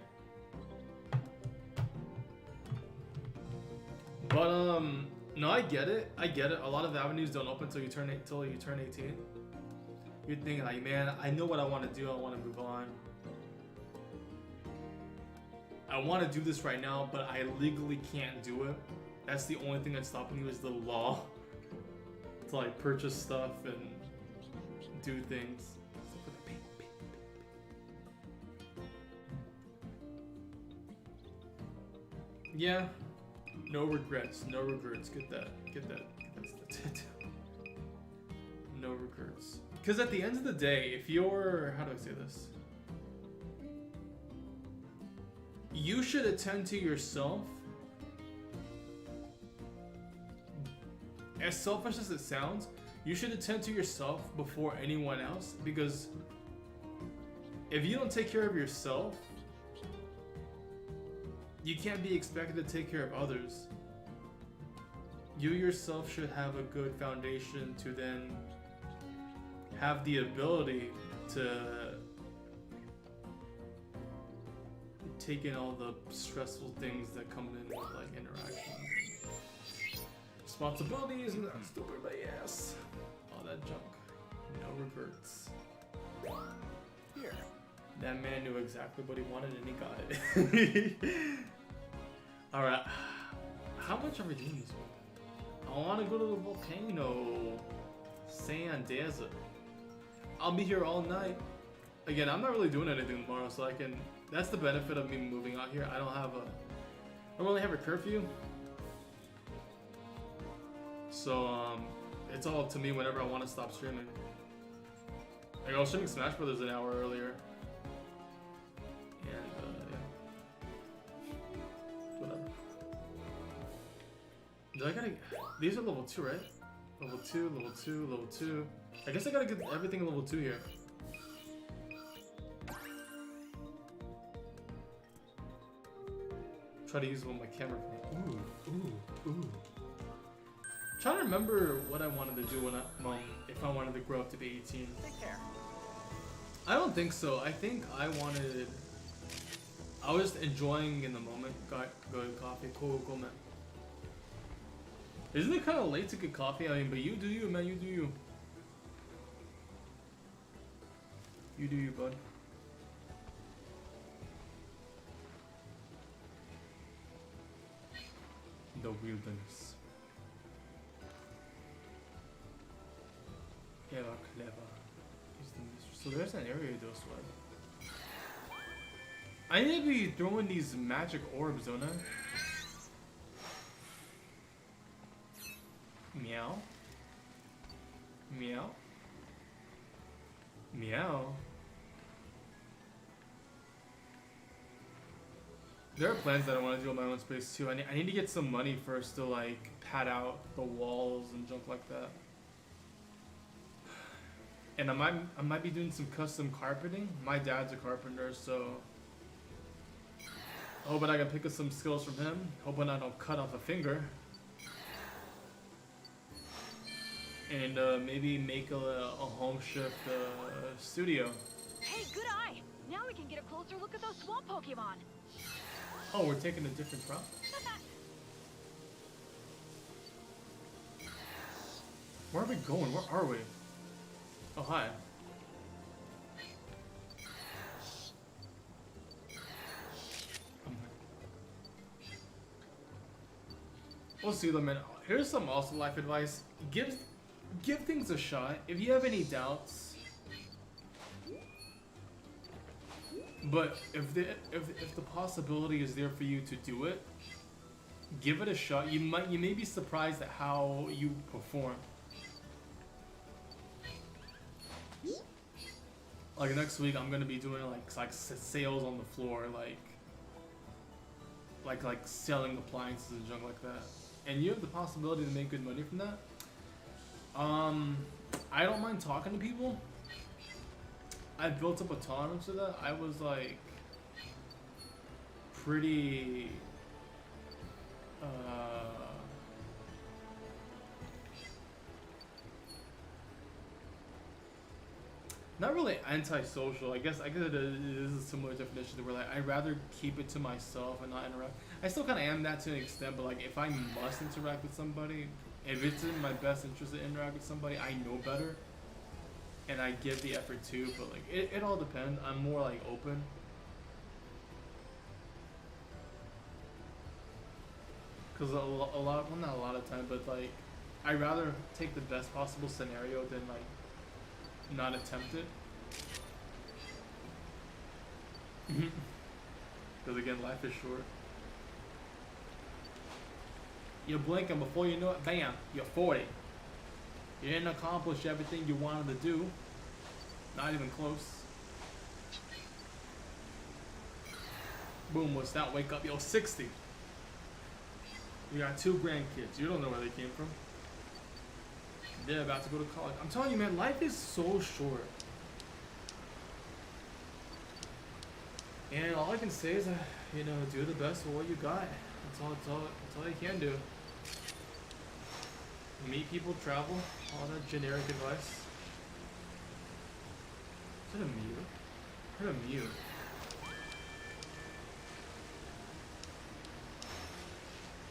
But, no, I get it. I get it. A lot of avenues don't open until you turn 18. You're thinking like, man, I know what I want to do. I want to move on. I want to do this right now, but I legally can't do it. That's the only thing that's stopping you is the law to like purchase stuff and do things. Yeah, no regrets. No regrets. Get that. That's it. No regrets. Because at the end of the day, if you're, how do I say this? You should attend to yourself. As selfish as it sounds, you should attend to yourself before anyone else, because if you don't take care of yourself, you can't be expected to take care of others. You yourself should have a good foundation to then have the ability to take in all the stressful things that come in with like interactions, responsibilities, and that stupid yes, all that junk. No regrets. Here, that man knew exactly what he wanted and he got it. All right, how much are we doing this week? I want to go to the volcano, sand desert. I'll be here all night. Again, I'm not really doing anything tomorrow, so I can. That's the benefit of me moving out here. I don't really have a curfew. So it's all up to me whenever I want to stop streaming. Like I was streaming Smash Brothers an hour earlier. And yeah. Whatever. Do I gotta? These are level 2, right? Level 2, level 2, level 2. I guess I gotta get everything level 2 here. Try to use it on my camera. Ooh. Trying to remember what I wanted to do when if I wanted to grow up to be 18. Take care. I don't think so. I think I wanted. I was just enjoying in the moment. Got good coffee. Cool, cool, man. Isn't it kind of late to get coffee? I mean, but you do you, man. You do you. You do you, bud. The wilderness. Yeah, clever. So there's an area to swim. I need to be throwing these magic orbs, don't I? Meow. Meow. Meow. There are plans that I want to do on my own space too. I need to get some money first to like pad out the walls and junk like that. And I might be doing some custom carpeting. My dad's a carpenter, so hoping I can pick up some skills from him. Hoping I don't cut off a finger. And maybe make a home shift studio. Hey, good eye. Now we can get a closer look at those swamp Pokemon. Oh, we're taking a different route. Where are we going? Where are we? Oh, hi. We'll see them, man. Here's some also life advice. Give things a shot. If you have any doubts, but if the possibility is there for you to do it, give it a shot. You may be surprised at how you perform. Like next week, I'm gonna be doing like sales on the floor, like selling appliances and junk like that. And you have the possibility to make good money from that. I don't mind talking to people. I built up a tolerance to that. I was like pretty not really antisocial. I guess it is a similar definition to where like I'd rather keep it to myself and not interact. I still kind of am that to an extent, but like if I must interact with somebody, if it's in my best interest to interact with somebody, I know better, and I give the effort too. But like it all depends. I'm more like open. Cause not a lot of time, but like I'd rather take the best possible scenario than like not attempt it. Because again, life is short. You blink and before you know it, bam, you're 40. You didn't accomplish everything you wanted to do. Not even close. Boom, what's that? Wake up, you're 60. You got 2 grandkids. You don't know where they came from. They're about to go to college. I'm telling you, man, life is so short. And all I can say is, do the best with what you got. That's all you can do. Meet people, travel, all that generic advice. Is that a Mew? I heard a Mew.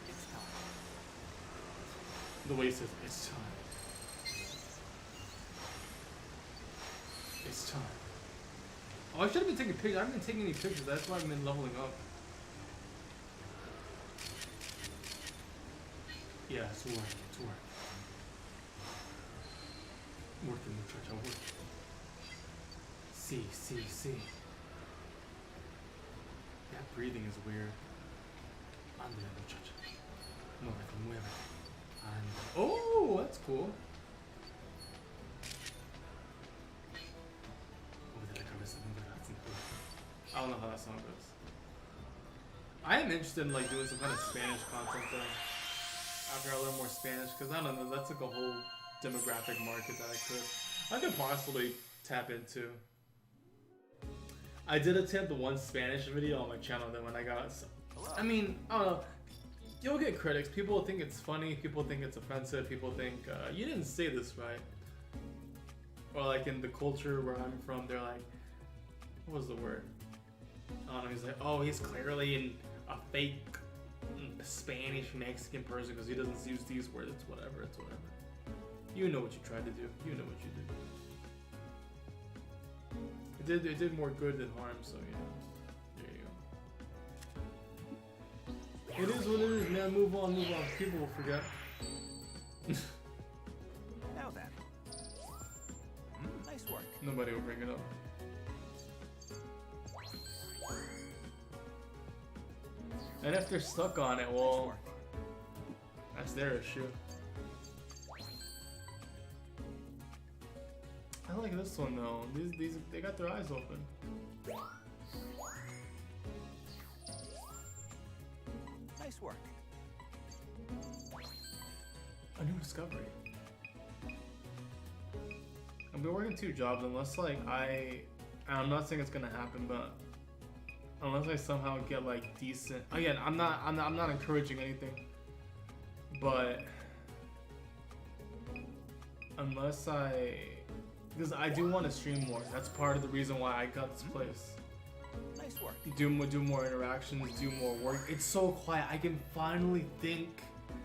It's time. The way he says, it's time. It's time. Oh, I should have been taking pictures. I haven't been taking any pictures. That's why I've been leveling up. Yeah, it's work. It's work. Working the church. I work. See. That breathing is weird. Ande la muchacha. Muévete. Oh, that's cool. I don't know how that song goes. I am interested in like doing some kind of Spanish content though. After I learn more Spanish, because I don't know, that's like a whole demographic market that I could possibly tap into. I did attempt one Spanish video on my channel, then when I got, I mean, I don't know. You'll get critics. People think it's funny. People think it's offensive. People think you didn't say this right. Or like in the culture where I'm from, they're like, what was the word? I don't know. He's like, oh, he's clearly a fake Spanish Mexican person because he doesn't use these words. It's whatever. It's whatever. You know what you tried to do. You know what you did. It did more good than harm. So you know. There you go. It is what it is, man. Move on, move on. People will forget. Now then. Nice work. Nobody will bring it up. And if they're stuck on it, well, that's their issue. I like this one though. These they got their eyes open. Nice work. A new discovery. I've been working 2 jobs unless like I'm not saying it's gonna happen, but unless I somehow get like decent. Again, I'm not encouraging anything, but unless because I do want to stream more. That's part of the reason why I got this place. Nice work. Do more interactions, do more work. It's so quiet. I can finally think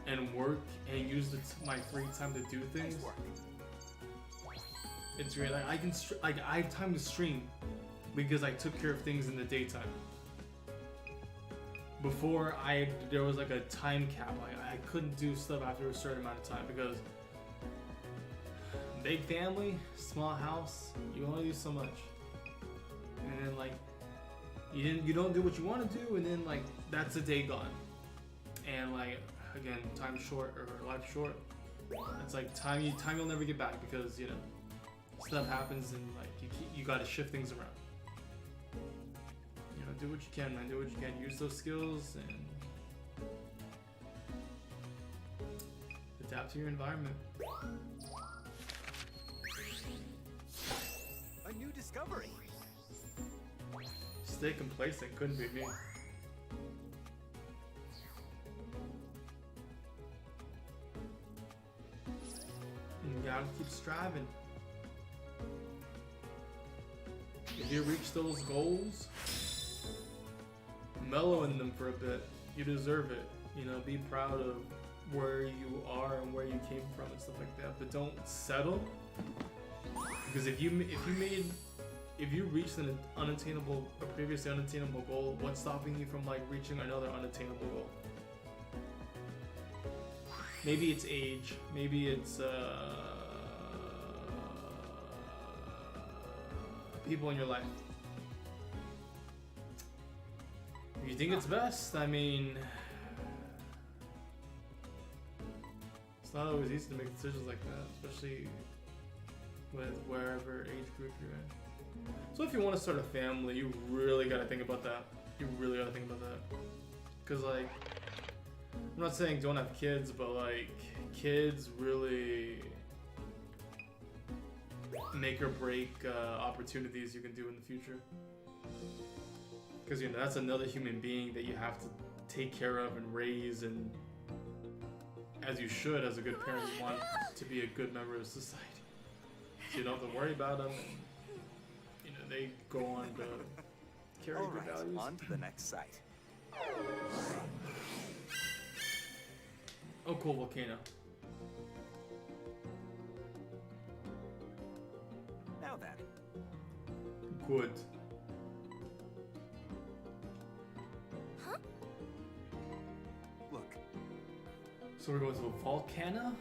and work and use my free time to do things. Nice work. It's great. Like I have time to stream because I took care of things in the daytime. Before there was like a time cap. Like I couldn't do stuff after a certain amount of time because big family, small house, you only do so much. And then like you don't do what you want to do, and then like that's a day gone. And like again, time short or life short. It's like time you'll never get back because you know stuff happens and like you gotta shift things around. You know, do what you can, man. Do what you can. Use those skills and adapt to your environment. A new discovery. Stay complacent. Couldn't be me. You gotta keep striving. If you reach those goals, mellow in them for a bit. You deserve it. You know, be proud of where you are and where you came from and stuff like that. But don't settle, because if you reached a previously unattainable goal, what's stopping you from like reaching another unattainable goal? Maybe it's age. Maybe it's people in your life. If you think it's best, I mean, it's not always easy to make decisions like that, especially with wherever age group you're in. So if you want to start a family, you really got to think about that. You really got to think about that. Because like, I'm not saying don't have kids, but like, kids really make or break opportunities you can do in the future. Because you know that's another human being that you have to take care of and raise, and as you should, as a good parent, you want to be a good member of society. So you don't have to worry about them. And, you know, they go on to carry All good right, values. on to the next site. Oh, cool, volcano. Now then. Good. Look, So we're going to Volcana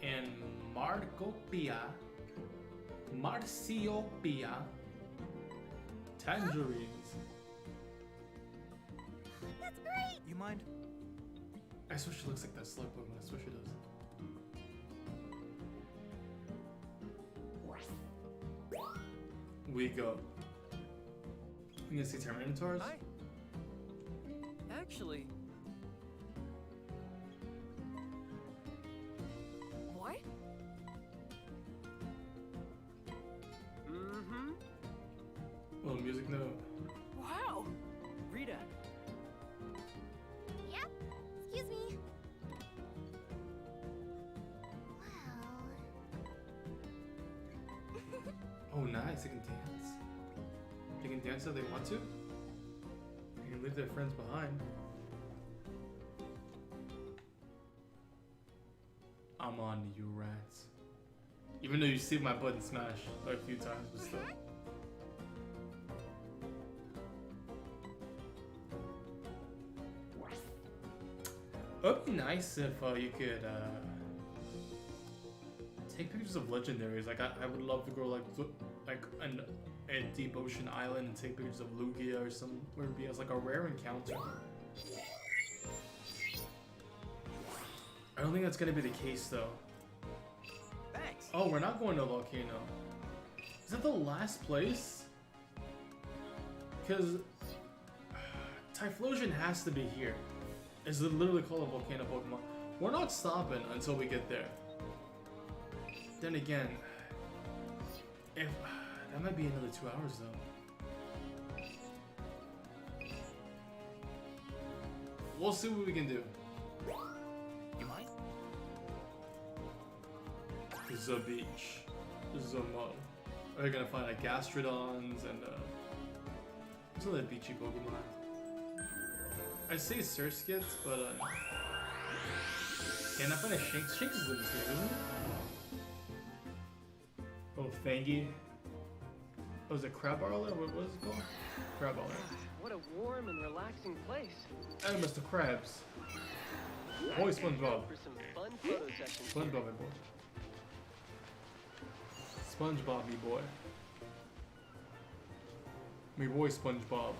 and Marciopia tangerines. That's great! you mind? I swear she looks like that slug Pokemon. I swear she does. We go. You can see Terminators. Hi. Actually, What? mm-hmm. Well, music note. Wow! Rita, Yep. Excuse me. Wow. Oh, nice. They can dance. They can can dance if they want to. They can leave their friends behind. I'm on to you, rats. Even though you see my button smash like a few times, but still. It would be nice if you could take pictures of legendaries. Like I would love to go like a deep ocean island and take pictures of Lugia or somewhere it'd be as like a rare encounter. I don't think that's gonna be the case though. Thanks. Oh, we're not going to Volcano. Is that the last place? Because Typhlosion has to be here. It's literally called a volcano Pokemon. We're not stopping until we get there. Then again, if that might be another 2 hours though. We'll see what we can do. You mind? The beach. The mud. We're gonna find like Gastrodons and some other beachy Pokemon. I say Surskits, but can I find a Shinx? Shinx is in this game, isn't it? Oh, Fangy. Oh, is it Crabrawler? What is it called? Crabrawler. What a warm and relaxing place. Oh, Mr. Krabs. Boy, SpongeBob. For some fun photo sessions. SpongeBob, my boy. SpongeBob, me boy. Me boy, SpongeBob.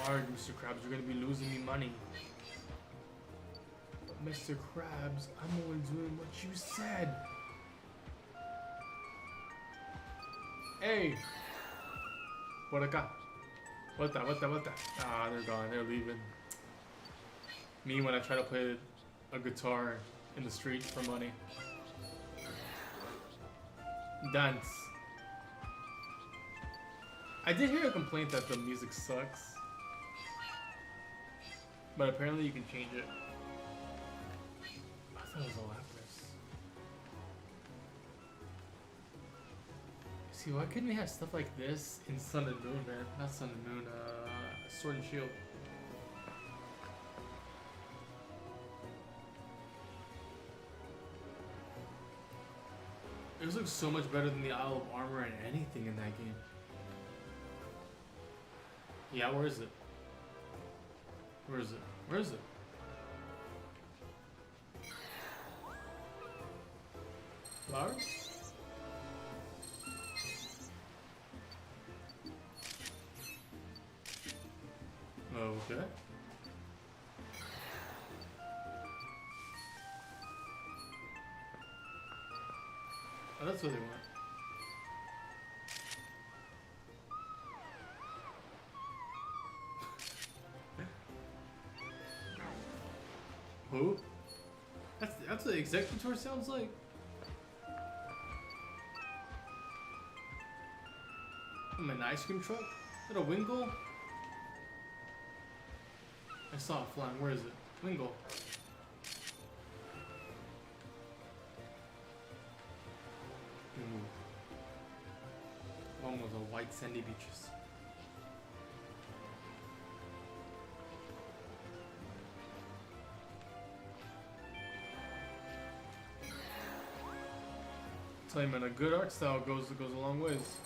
Alright, Mr. Krabs, you're gonna be losing me money. But Mr. Krabs, I'm only doing what you said. Hey! What I got? What the? Ah, they're gone. They're leaving. Me when I try to play a guitar in the street for money. Dance. I did hear a complaint that the music sucks. But apparently you can change it. I thought it was a Lapras. See, why couldn't we have stuff like this in Sun and Moon, man? Not Sun and Moon, Sword and Shield. It looks so much better than the Isle of Armor and anything in that game. Yeah, where is it? Where is it? Where is it? Flowers? Okay. Oh, that's what they want. Who? That's what the Executor sounds like. I'm an ice cream truck? Is that a Wingull? I saw it flying. Where is it? Wingull. One with the white sandy beaches. Tell you, man, a good art style goes a long ways.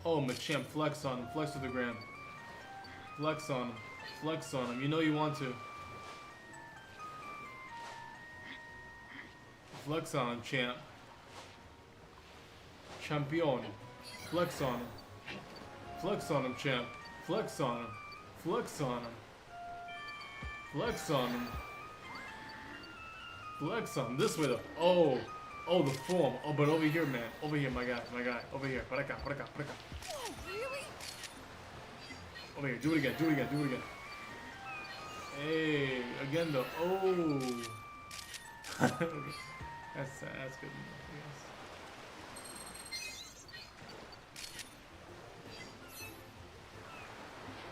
Oh, Machamp, flex on him, flex to the gram. Flex on him, flex on him. You know you want to. Flex on him, champ. Champion. Flex on him. Flex on him, champ. Flex on him. Flex on him. Flex on him. Flex on him. This way though. Oh. Oh, the form. Oh, but over here, man. Over here, my guy. My guy. Over here. Para acá, para acá, para acá. Oh, really? Over here. Do it again. Do it again. Do it again. Hey. Again, though. Oh. That's good. Yes.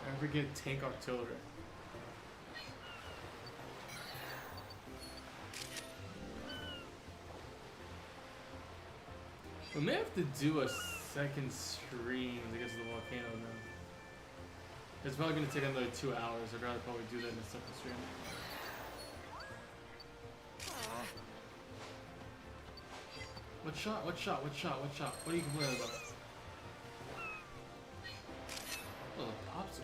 I forget tank artillery. We may have to do a second stream to get to the volcano now. It's probably gonna take another 2 hours. I'd rather probably do that in a second stream. What shot? What shot? What shot? What shot? What are you complaining about? Oh, the popsicle.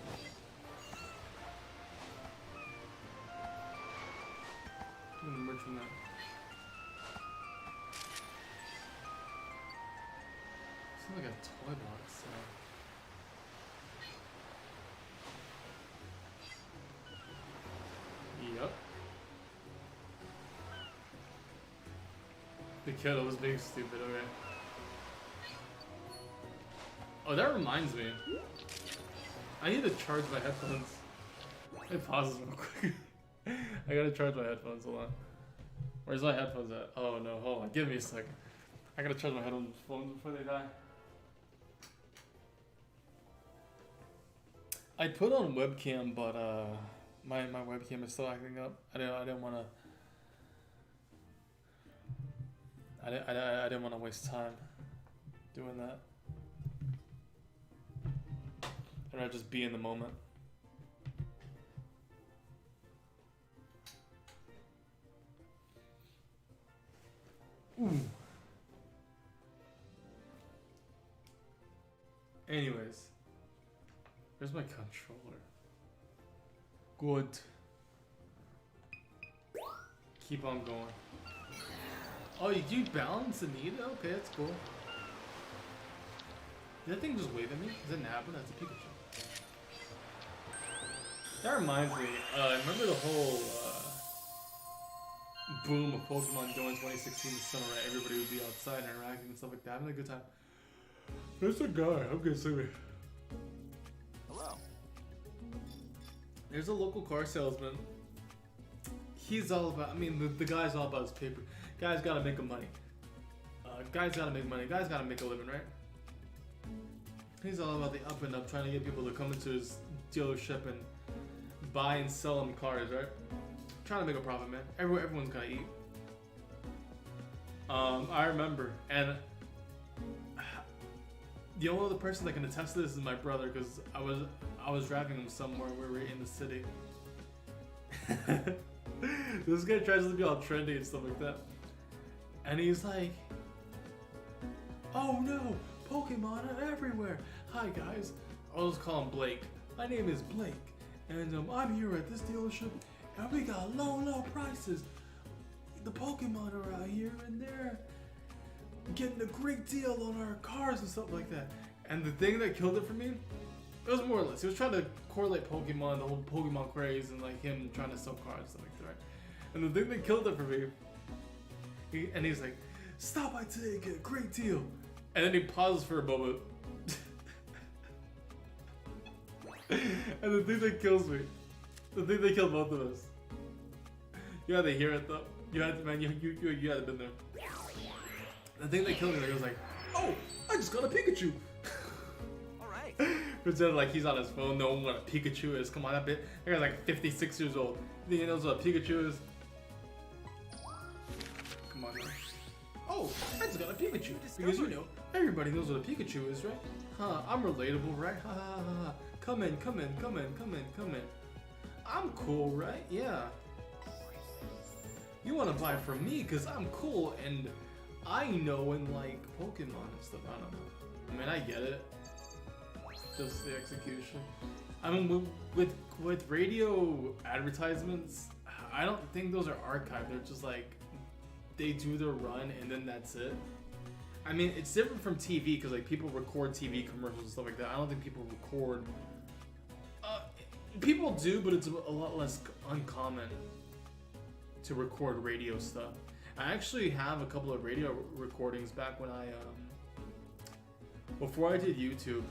I'm gonna merge from that. It's not like a toy box, so. Yep. The kid was being stupid, okay. Oh, that reminds me. I need to charge my headphones. Let me pause this real quick. I gotta charge my headphones, hold on. Where's my headphones at? Oh no, hold on, give me a sec. I gotta charge my headphones before they die. I put on webcam, but my webcam is still acting up. I didn't wanna waste time doing that. I'd rather just be in the moment. Ooh. Anyways, where's my controller? Good. Keep on going. Oh, you do balance the need? Okay, that's cool. Did that thing just wave at me? Is that an Abra? That's a Pikachu. That reminds me, remember the whole boom of Pokemon Go in 2016 summer, right? Everybody would be outside and interacting and stuff like that, having a good time. There's a guy, I'm gonna see me. Hello. There's a local car salesman. He's all about, I mean, the guy's all about his paper. Guy's gotta make a money. Guy's gotta make money. Guy's gotta make a living, right? He's all about the up and up, trying to get people to come into his dealership and buy and sell him cars, right? Trying to make a profit, man. Everyone's gotta eat. I remember, and the only other person that can attest to this is my brother, because I was driving him somewhere where we were in the city. This guy tries to be all trendy and stuff like that, and he's like, "Oh no, Pokemon are everywhere. Hi guys, I'll just call him Blake. My name is Blake, and I'm here at this dealership, and we got low prices. The Pokemon are out here, and they're getting a great deal on our cars and stuff like that." And the thing that killed it for me, it was more or less, he was trying to correlate Pokemon, the whole Pokemon craze, and like him trying to sell cars and stuff like that, right? And the thing that killed it for me, he's like, "Stop by today, get a great deal." And then he pauses for a moment. And the thing that kills me, the thing that killed both of us, you had to hear it though. You had to, man, you had to been there. The thing that killed me, he was like, "Oh, I just got a Pikachu." Alright. Pretended like he's on his phone, knowing what a Pikachu is. Come on, that guy's like 56 years old. You think he knows what a Pikachu is? Come on, man. "Oh, I just got a Pikachu." Because you know, everybody knows what a Pikachu is, right? Huh, I'm relatable, right? Ha ha ha ha. Come in. I'm cool, right? Yeah. You wanna buy from me because I'm cool and I know and like Pokemon and stuff. I don't know. I mean, I get it. Just the execution. I mean, with radio advertisements, I don't think those are archived. They're just like, they do their run and then that's it. I mean, it's different from TV because like people record TV commercials and stuff like that. I don't think people record. People do, but it's a lot less uncommon to record radio stuff. I actually have a couple of radio recordings back when before I did YouTube.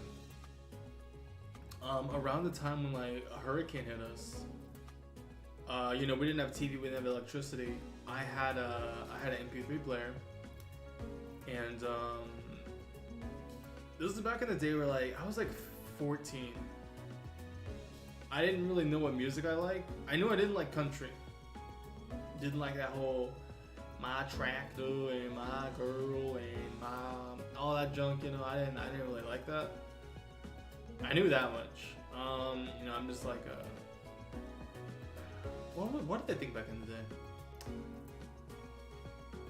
Around the time when like a hurricane hit us, you know, we didn't have TV, we didn't have electricity. I had an MP3 player, and this was back in the day where like I was like 14. I didn't really know what music I liked. I knew I didn't like country. Didn't like that whole my tractor and my girl and my all that junk. You know, I didn't really like that. I knew that much. You know, I'm just like what did they think back in the day?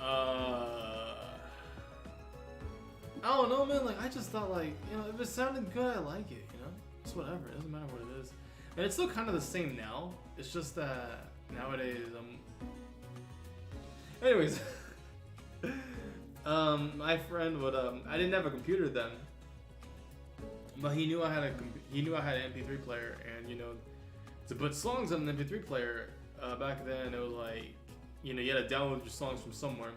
I don't know, man. Like, I just thought, like, you know, if it sounded good, I like it. You know, it's whatever. It doesn't matter what it is. And it's still kind of the same now. It's just that nowadays, anyways, my friend would I didn't have a computer then, but he knew I had an MP3 player, and you know, to put songs on an MP3 player back then, it was like, you know, you had to download your songs from somewhere.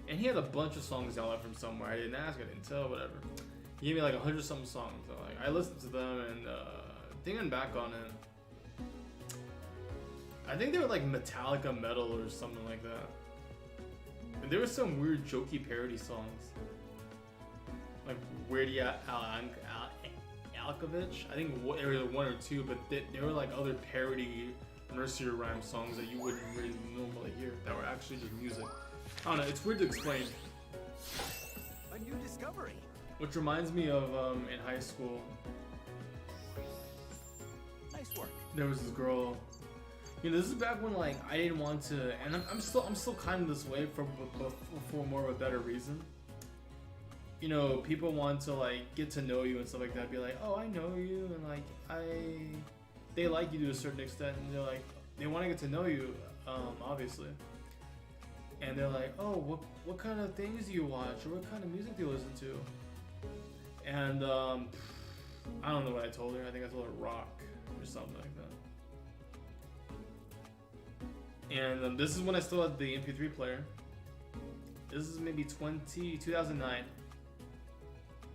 And he had a bunch of songs downloaded from somewhere. I didn't ask, I didn't tell, whatever. He gave me like 100-something songs. So like, I listened to them, and thinking back on it, I think they were like Metallica metal or something like that. And there were some weird jokey parody songs, like Weird Al Yankovic. I think there was one or two, but they were like other parody nursery rhyme songs that you wouldn't really normally hear that were actually just music. I don't know, it's weird to explain. A new discovery. Which reminds me of in high school, Nice work. there was this girl. You know, this is back when like I didn't want to, and I'm still kind of this way for more of a better reason. You know, people want to like get to know you and stuff like that. Be like, oh, I know you, and like they like you to a certain extent, and they're like, they want to get to know you, obviously. And they're like, oh, what kind of things do you watch, or what kind of music do you listen to? And I don't know what I told her. I think I told her rock or something like that. And this is when I still had the MP3 player. This is maybe 2009.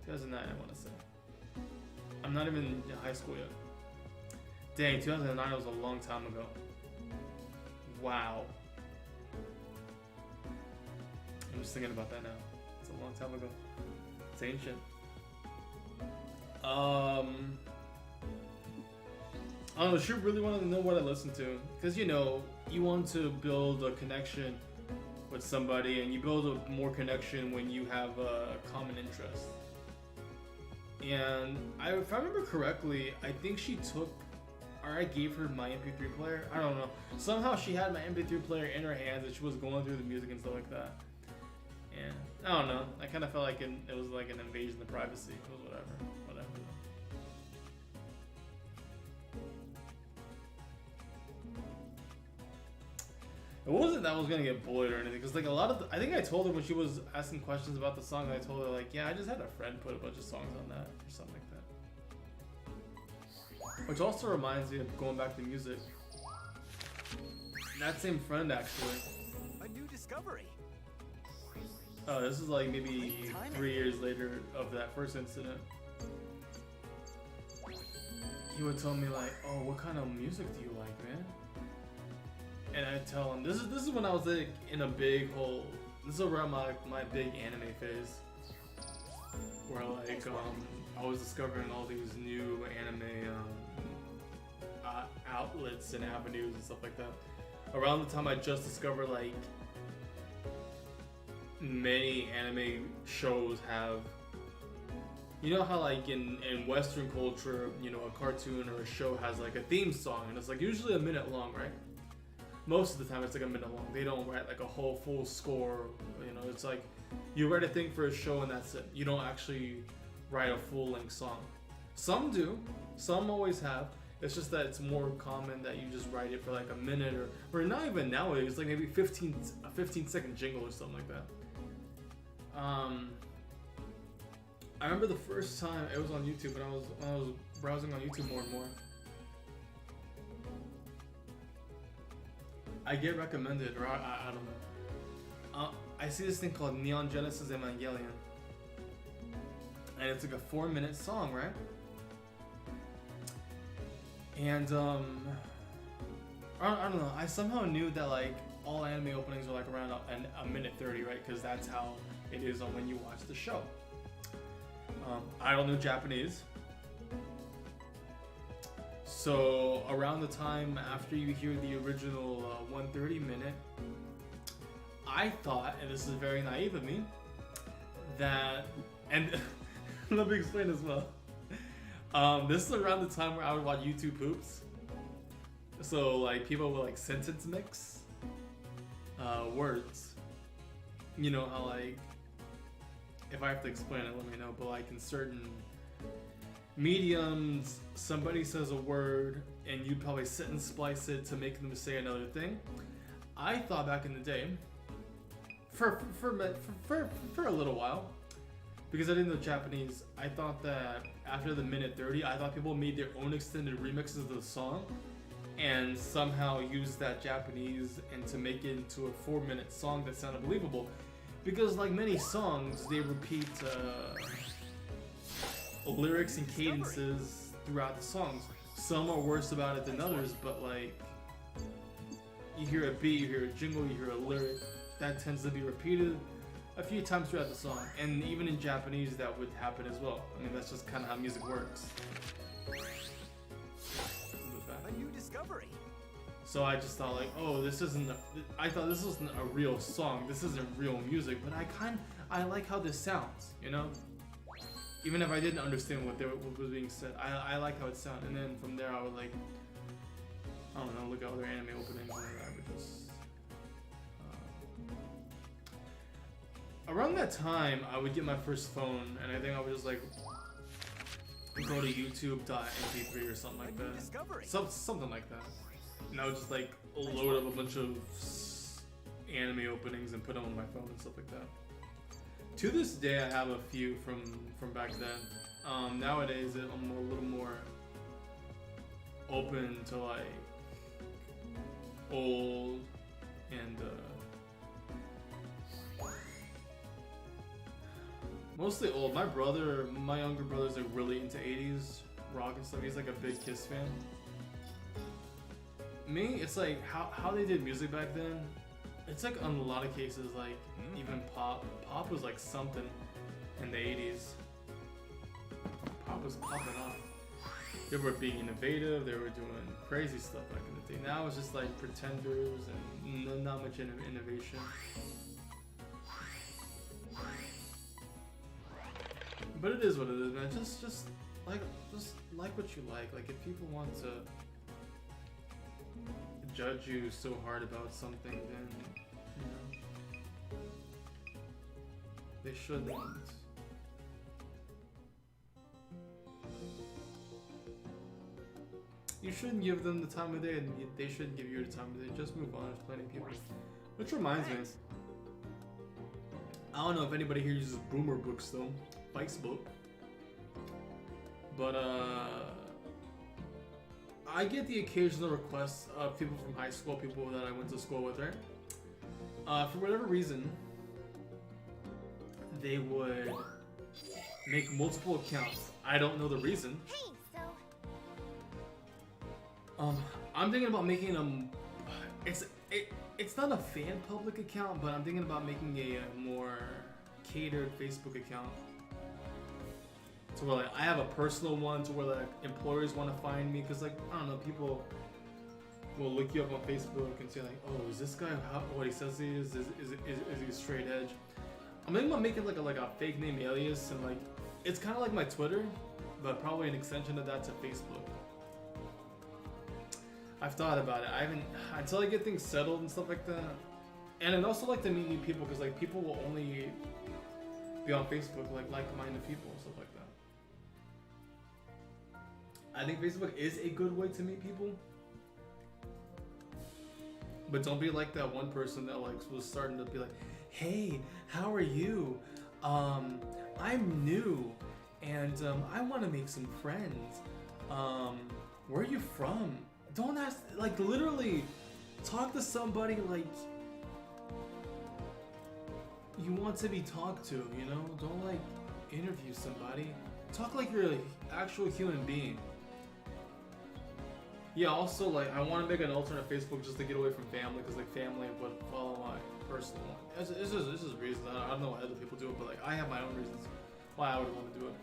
2009, I want to say. I'm not even in high school yet. Dang, 2009 was a long time ago. Wow. I'm just thinking about that now. It's a long time ago. It's ancient. I don't know, she really wanted to know what I listened to. Because, you know, you want to build a connection with somebody, and you build a more connection when you have a common interest. And if I remember correctly, I think she took, or I gave her my MP3 player. I don't know. Somehow she had my MP3 player in her hands, and she was going through the music and stuff like that. And I don't know. I kind of felt like it was like an invasion of privacy. It was whatever. It wasn't that I was gonna get bullied or anything, because like I think I told her when she was asking questions about the song, I told her like, yeah, I just had a friend put a bunch of songs on that or something like that. Which also reminds me of going back to music. That same friend actually. A new discovery. Oh, this is like maybe 3 years later of that first incident. He would tell me like, oh, what kind of music do you like, man? And I'd tell him, this is when I was like in a big hole. This is around my big anime phase. Where like I was discovering all these new anime outlets and avenues and stuff like that. Around the time I just discovered like many anime shows have, you know how like in Western culture, you know, a cartoon or a show has like a theme song, and it's like usually a minute long, right? Most of the time it's like a minute long. They don't write like a whole full score, you know, it's like you write a thing for a show and that's it. You don't actually write a full-length song. Some do, some always have. It's just that it's more common that you just write it for like a minute or not even nowadays, like maybe a 15-second jingle or something like that. I remember the first time it was on YouTube, when I was browsing on YouTube more and more. I get recommended, or I don't know. I see this thing called Neon Genesis Evangelion, and it's like a 4-minute song, right? And I don't know. I somehow knew that like all anime openings are like around a minute 30, right? Because that's how it is on when you watch the show. I don't know Japanese. So around the time after you hear the original 130 minute, I thought, and this is very naive of me, that, and let me explain as well. This is around the time where I would watch YouTube Hoops. So like people would like sentence mix words. You know how like, if I have to explain it, let me know. But like in certain mediums, somebody says a word and you probably sit and splice it to make them say another thing. I thought back in the day, for a little while, because I didn't know Japanese, I thought that after the minute 30, I thought people made their own extended remixes of the song and somehow used that Japanese and to make it into a 4-minute song that sounded believable. Because like many songs, they repeat lyrics and cadences throughout the songs. Some are worse about it than others, but like you hear a beat, you hear a jingle, you hear a lyric, that tends to be repeated a few times throughout the song. And even in Japanese, that would happen as well. I mean, that's just kind of how music works. A new discovery. So I just thought like, oh, this isn't. I thought this wasn't a real song. This isn't real music. But I like how this sounds. You know, even if I didn't understand what was being said, I like how it sounded. And then from there, I would like, I don't know, look at other anime openings and I would just. Around that time, I would get my first phone, and I think I would just like go to YouTube.mp3 or something like that. Something like that. And I would just like load up a bunch of anime openings and put them on my phone and stuff like that. To this day, I have a few from back then. Nowadays, I'm a little more open to like old and mostly old. My younger brother's like really into 80s rock and stuff. He's like a big Kiss fan. Me, it's like how they did music back then. It's like in a lot of cases, like even pop. Pop was like something in the 80s. Pop was popping off. They were being innovative. They were doing crazy stuff back in the day. Now it's just like Pretenders and not much innovation. But it is what it is, man. Just like what you like. Like if people want to judge you so hard about something, then you know they shouldn't. You shouldn't give them the time of day, and they shouldn't give you the time of day. Just move on. There's plenty of people. Which reminds me, I don't know if anybody here uses Boomer Books though. Facebook, but I get the occasional requests of people from high school, people that I went to school with, right? For whatever reason, they would make multiple accounts. I don't know the reason. Hey, so I'm thinking about making them. It's not a fan public account, but I'm thinking about making a more catered Facebook account. To where like I have a personal one to where like employers want to find me, because like I don't know, people will look you up on Facebook and say like, oh, is this guy what he says he is he straight edge? I'm thinking about making like a fake name alias, and like it's kind of like my Twitter, but probably an extension of that to Facebook. I've thought about it. I haven't until I get things settled and stuff like that. And I'd also like to meet new people, because like people will only be on Facebook like-minded people and stuff like that. I think Facebook is a good way to meet people, but don't be like that one person that like was starting to be like, hey, how are you? I'm new and I want to make some friends. Where are you from? Don't ask, like literally talk to somebody like you want to be talked to, you know? Don't like interview somebody. Talk like you're an actual human being. Yeah, also like I want to make an alternate Facebook just to get away from family, because like family would follow my personal one. This is reasons. I don't know why other people do it, but like I have my own reasons why I would want to do it.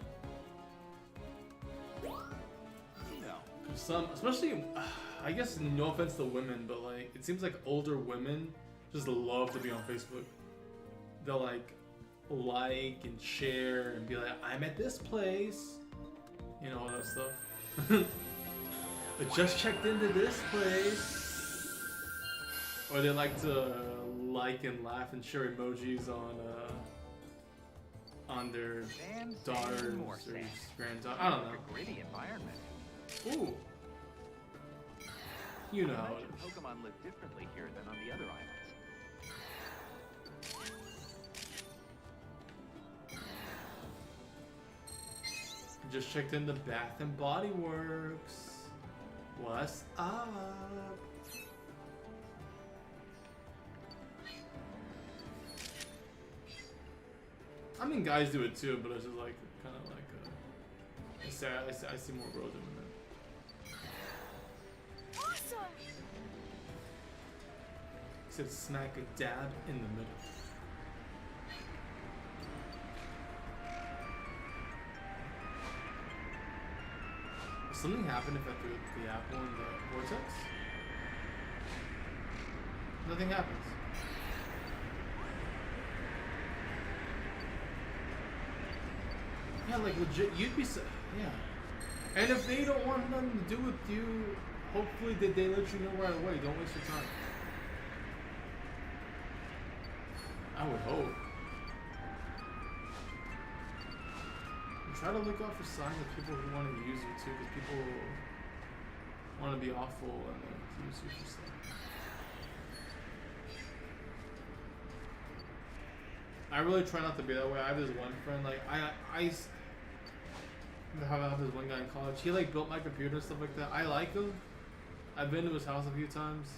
No. Some, especially, I guess no offense to women, but like it seems like older women just love to be on Facebook. They'll like and share and be like, I'm at this place, you know, all that stuff. I just checked into this place. Or they like to like and laugh and share emojis on their daughters or granddaughter. I don't know. A gritty environment. Ooh. You know how it Imagine is. Pokemon live differently here than on the other islands. Just checked in the Bath and Body Works. What's up? I mean, guys do it too, but it's just like kind of like I see more girls doing that. Awesome! Except smack a dab in the middle. Does something happen if I threw the apple in the vortex? Nothing happens. Yeah, like legit, you'd be so, yeah. And if they don't want nothing to do with you, hopefully they let you know right away. Don't waste your time. I would hope. And try to look out for signs of people who want to use you too, because people want to be awful and use you for stuff. I really try not to be that way. I have this one friend, like I have this one guy in college. He like built my computer and stuff like that. I like him. I've been to his house a few times.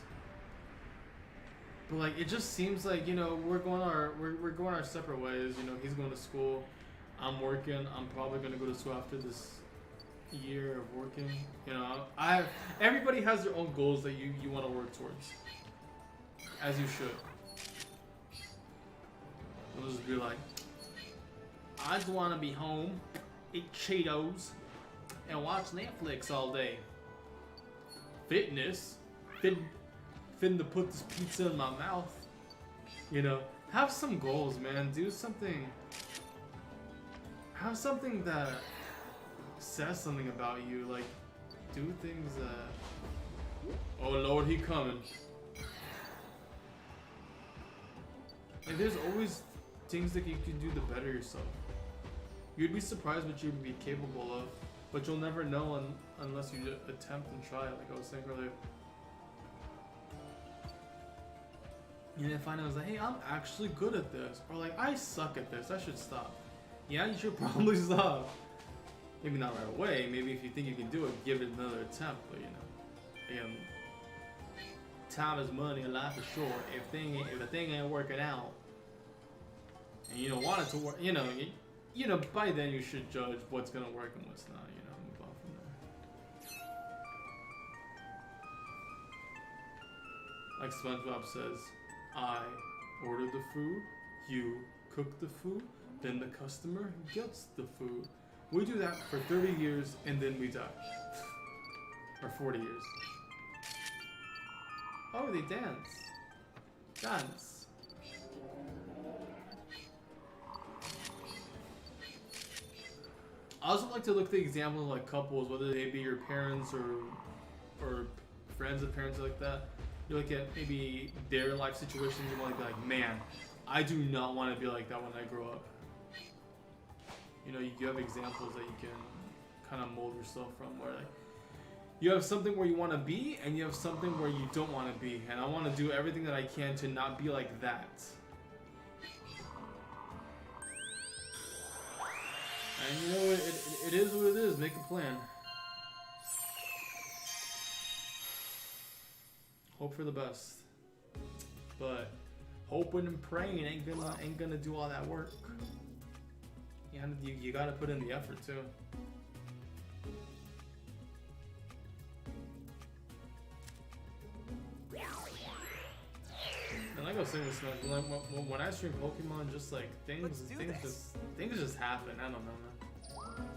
But like it just seems like, you know, we're going our separate ways. You know, he's going to school. I'm working. I'm probably gonna go to school after this year of working. You know, everybody has their own goals that you want to work towards. As you should. I'll just be like, I just want to be home, eat Cheetos, and watch Netflix all day. Fitness, fitting to put this pizza in my mouth. You know, have some goals, man. Do something. Have something that says something about you. Like, do things that. Oh Lord, he coming. Like, there's always things that you can do to better yourself. You'd be surprised what you'd be capable of, but you'll never know unless you attempt and try, like I was saying earlier. And then finally I was like, hey, I'm actually good at this. Or like, I suck at this, I should stop. Yeah, you should probably stop. Maybe not right away, maybe if you think you can do it, give it another attempt, but you know. Again, time is money and life is short. If the thing ain't working out, and you don't want it to work, you know, by then you should judge what's gonna work and what's not, you know, move on from there. Like SpongeBob says, I order the food, you cook the food, then the customer gets the food. We do that for 30 years and then we die. Or 40 years. Oh, they dance. Dance. I also like to look at the example of like couples, whether they be your parents or friends of parents like that. You look at maybe their life situations, you want to be like, man, I do not want to be like that when I grow up. You know, you have examples that you can kind of mold yourself from, where like you have something where you want to be and you have something where you don't want to be, and I want to do everything that I can to not be like that. And you know, it is what it is. Make a plan. Hope for the best. But hoping and praying ain't gonna do all that work. You gotta put in the effort too. And like I was saying with Smash, when I stream Pokemon, just like things just happen. I don't know, man.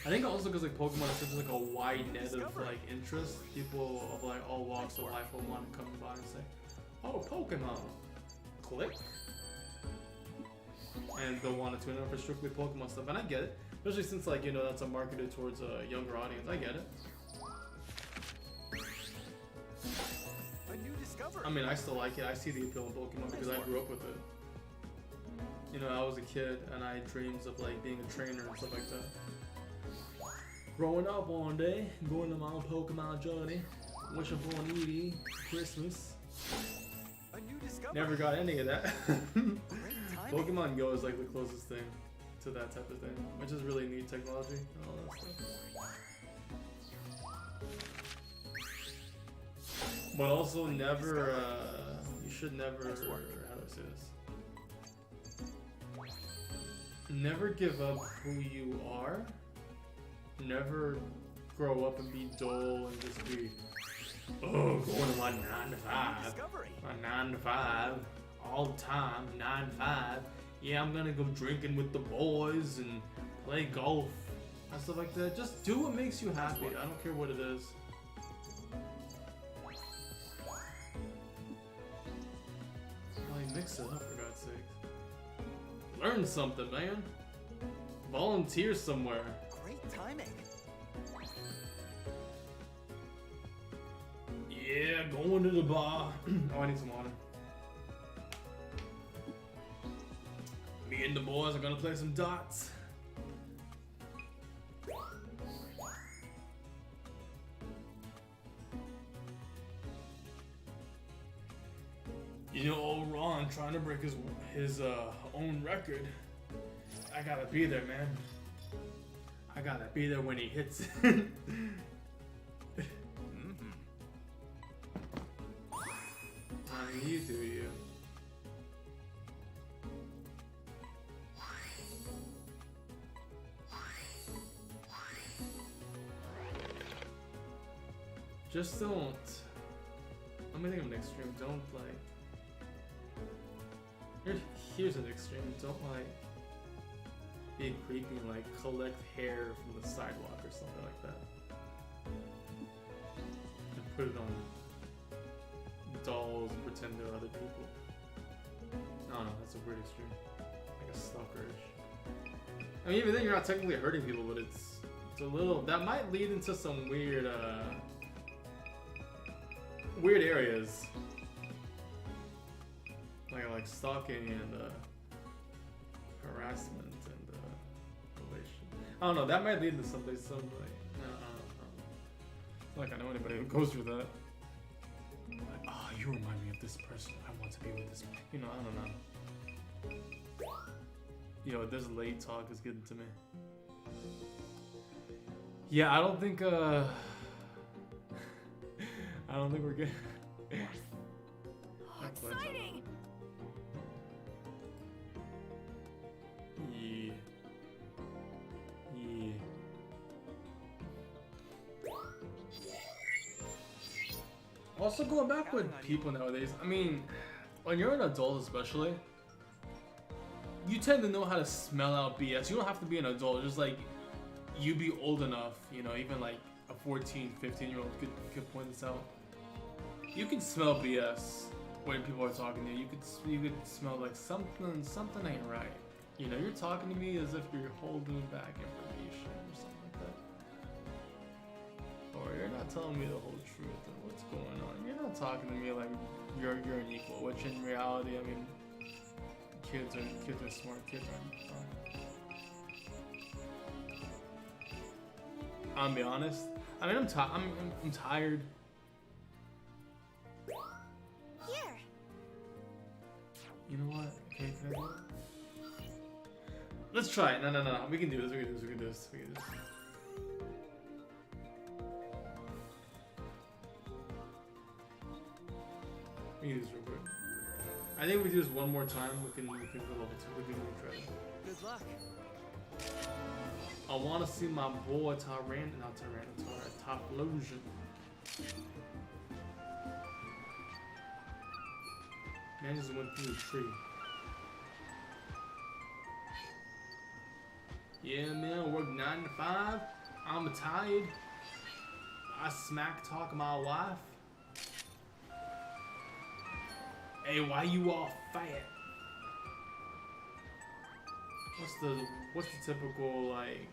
I think also because like Pokemon is such like a wide net of like interest, people of like all walks of life will want to come by and say, Oh, Pokemon. Click. And they'll want to tune in for strictly Pokemon stuff, and I get it. Especially since, like, you know, that's marketed towards a younger audience. I get it. A new discovery. I mean, I still like it. I see the appeal in Pokemon because I grew up with it. You know, I was a kid and I had dreams of, like, being a trainer and stuff like that. Growing up one day, going on my own Pokemon journey, wishing for an Eevee, Christmas. A new discovery. Never got any of that. Great timing. Pokemon Go is like the closest thing to that type of thing, which is really neat technology and all that stuff. But also never, you should never, how do I say this? Never give up who you are. Never grow up and be dull and just be, oh, going to my 9 to 5. Discovery. My 9 to 5 all the time, 9 to 5. Yeah, I'm gonna go drinking with the boys and play golf and stuff like that. Just do what makes you happy. I don't care what it is. Like, mix it up for God's sake. Learn something, man. Volunteer somewhere. Great timing. Yeah, going to the bar. Oh, I need some water. Me and the boys are gonna play some dots. You know, old Ron trying to break his own record. I gotta be there, man. I gotta be there when he hits it. I mean, you do you. Just don't. Let me think of an extreme. Don't like. Here's an extreme. Don't like be creepy and like collect hair from the sidewalk or something like that. And put it on dolls and pretend they're other people. No, that's a weird extreme. Like a stalkerish. I mean, even then you're not technically hurting people, but it's a little. That might lead into some weird weird areas. Like stalking and harassment and relation. I don't know. That might lead into something. Like I know anybody who goes through that. Like, oh, you remind me of this person. I want to be with this. You know, I don't know. Yo, this late talk is getting to me. Yeah, I don't think we're good. Exciting! Yeah. Also, going back with people nowadays, I mean, when you're an adult especially, you tend to know how to smell out BS. You don't have to be an adult, just like, you be old enough, you know, even like a 14, 15-year-old could point this out. You can smell BS when people are talking to you. You could smell like something ain't right. You know, you're talking to me as if you're holding back information or something like that. Or you're not telling me the whole truth of what's going on. You're not talking to me like you're an equal, which in reality, I mean, kids are smart. Kids are. I'll be honest. I mean, I'm tired. Here. You know what? Okay, can I do it? Let's try it. No. We can do this. We can do this. We can do this real quick. I think we do this one more time. We can go level 2. We can try it. Good luck. I want to see my boy Typhlosion. Man just went through the tree. Yeah, man, I work 9 to 5. I'm tired. I smack talk my wife. Hey, why you all fat? What's the typical like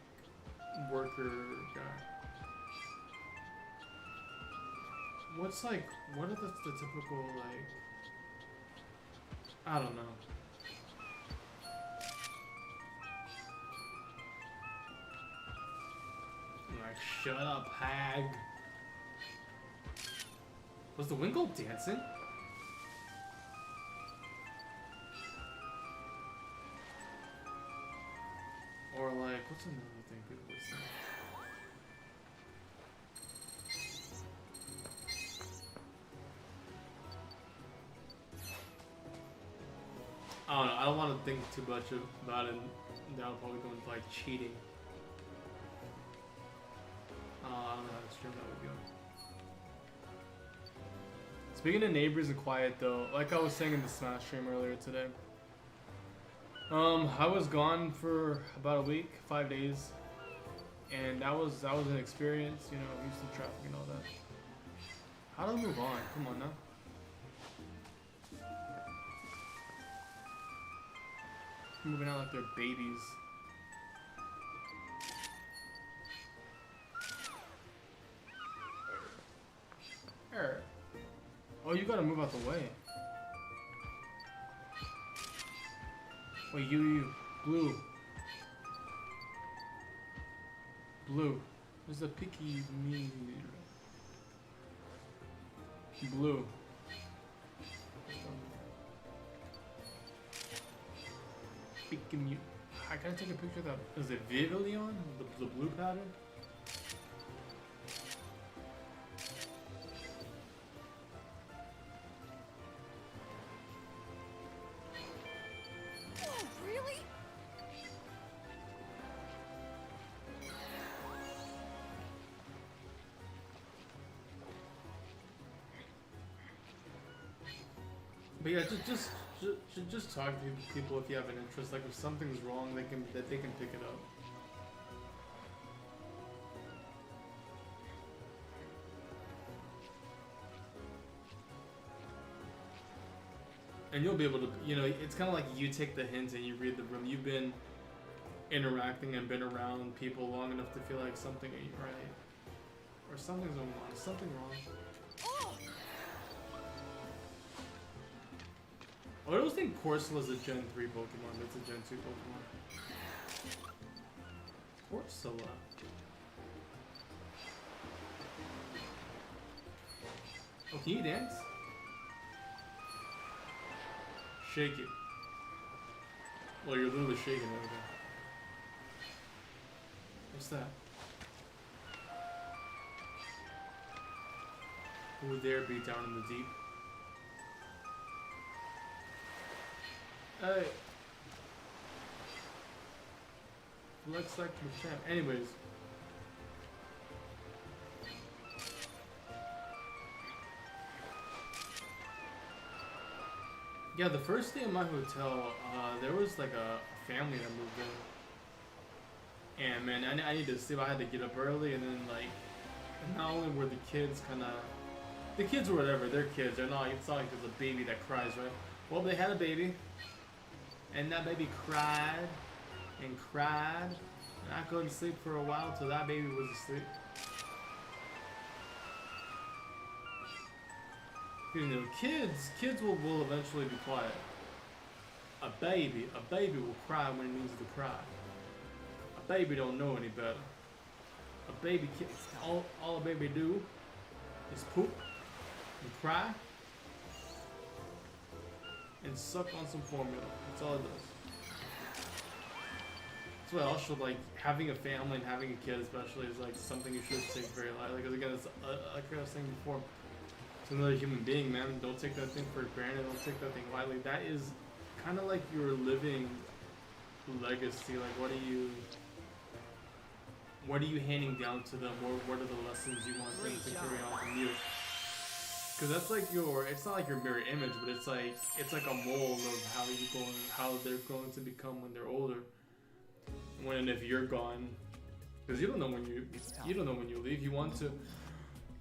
worker guy? What are the typical like? I don't know. Like, shut up, hag. Was the Winkle dancing? Or like, what's another thing people would say? I don't know. I don't want to think too much about it. That'll probably go into like cheating. I don't know how to stream that would go. Speaking of neighbors and quiet though, like I was saying in the Smash stream earlier today, I was gone for about a week, 5 days, and that was an experience, you know, used to traffic and all that. How do I move on? Come on now. Moving out like they're babies. Oh, you gotta move out the way. Wait, you, blue. Blue. There's a picky me. Blue. Picking you. I gotta take a picture of that. Is it Vivillon? The blue pattern? Oh, really? But yeah, just talk to people if you have an interest. Like if something's wrong, they can pick it up. And you'll be able to, you know, it's kind of like you take the hint and you read the room. You've been interacting and been around people long enough to feel like something ain't right, or something's going on, something wrong. Oh, I always think Corsola is a Gen 3 Pokemon, but it's a Gen 2 Pokemon. Corsola. Oh, can you dance? Shake it. Well, you're literally shaking everything. What's that? Who would dare be down in the deep? Hey. Looks like the champ. Anyways. Yeah, the first day in my hotel, there was like a family that moved in. And man, I needed to sleep. I had to get up early, and then like, not only were the kids kind of, the kids were whatever, they're kids. They're not. It's not like there's a baby that cries, right? Well, they had a baby, and that baby cried and cried, and I couldn't sleep for a while till that baby was asleep. You know, kids will eventually be quiet. A baby will cry when it needs to cry. A baby don't know any better. A baby, all a baby do is poop and cry and suck on some formula. That's all it does. That's why also like having a family and having a kid especially is like something you should take very lightly. Because again, it's like I was saying before, it's another human being, man. Don't take that thing for granted. Don't take that thing lightly. That is kind of like your living legacy. Like what are you handing down to them, or what are the lessons you want them to carry on from you? Because that's like it's not like your mirror image, but it's like a mold of how they're going to become when they're older. When and if you're gone, because you don't know when you leave. You want to.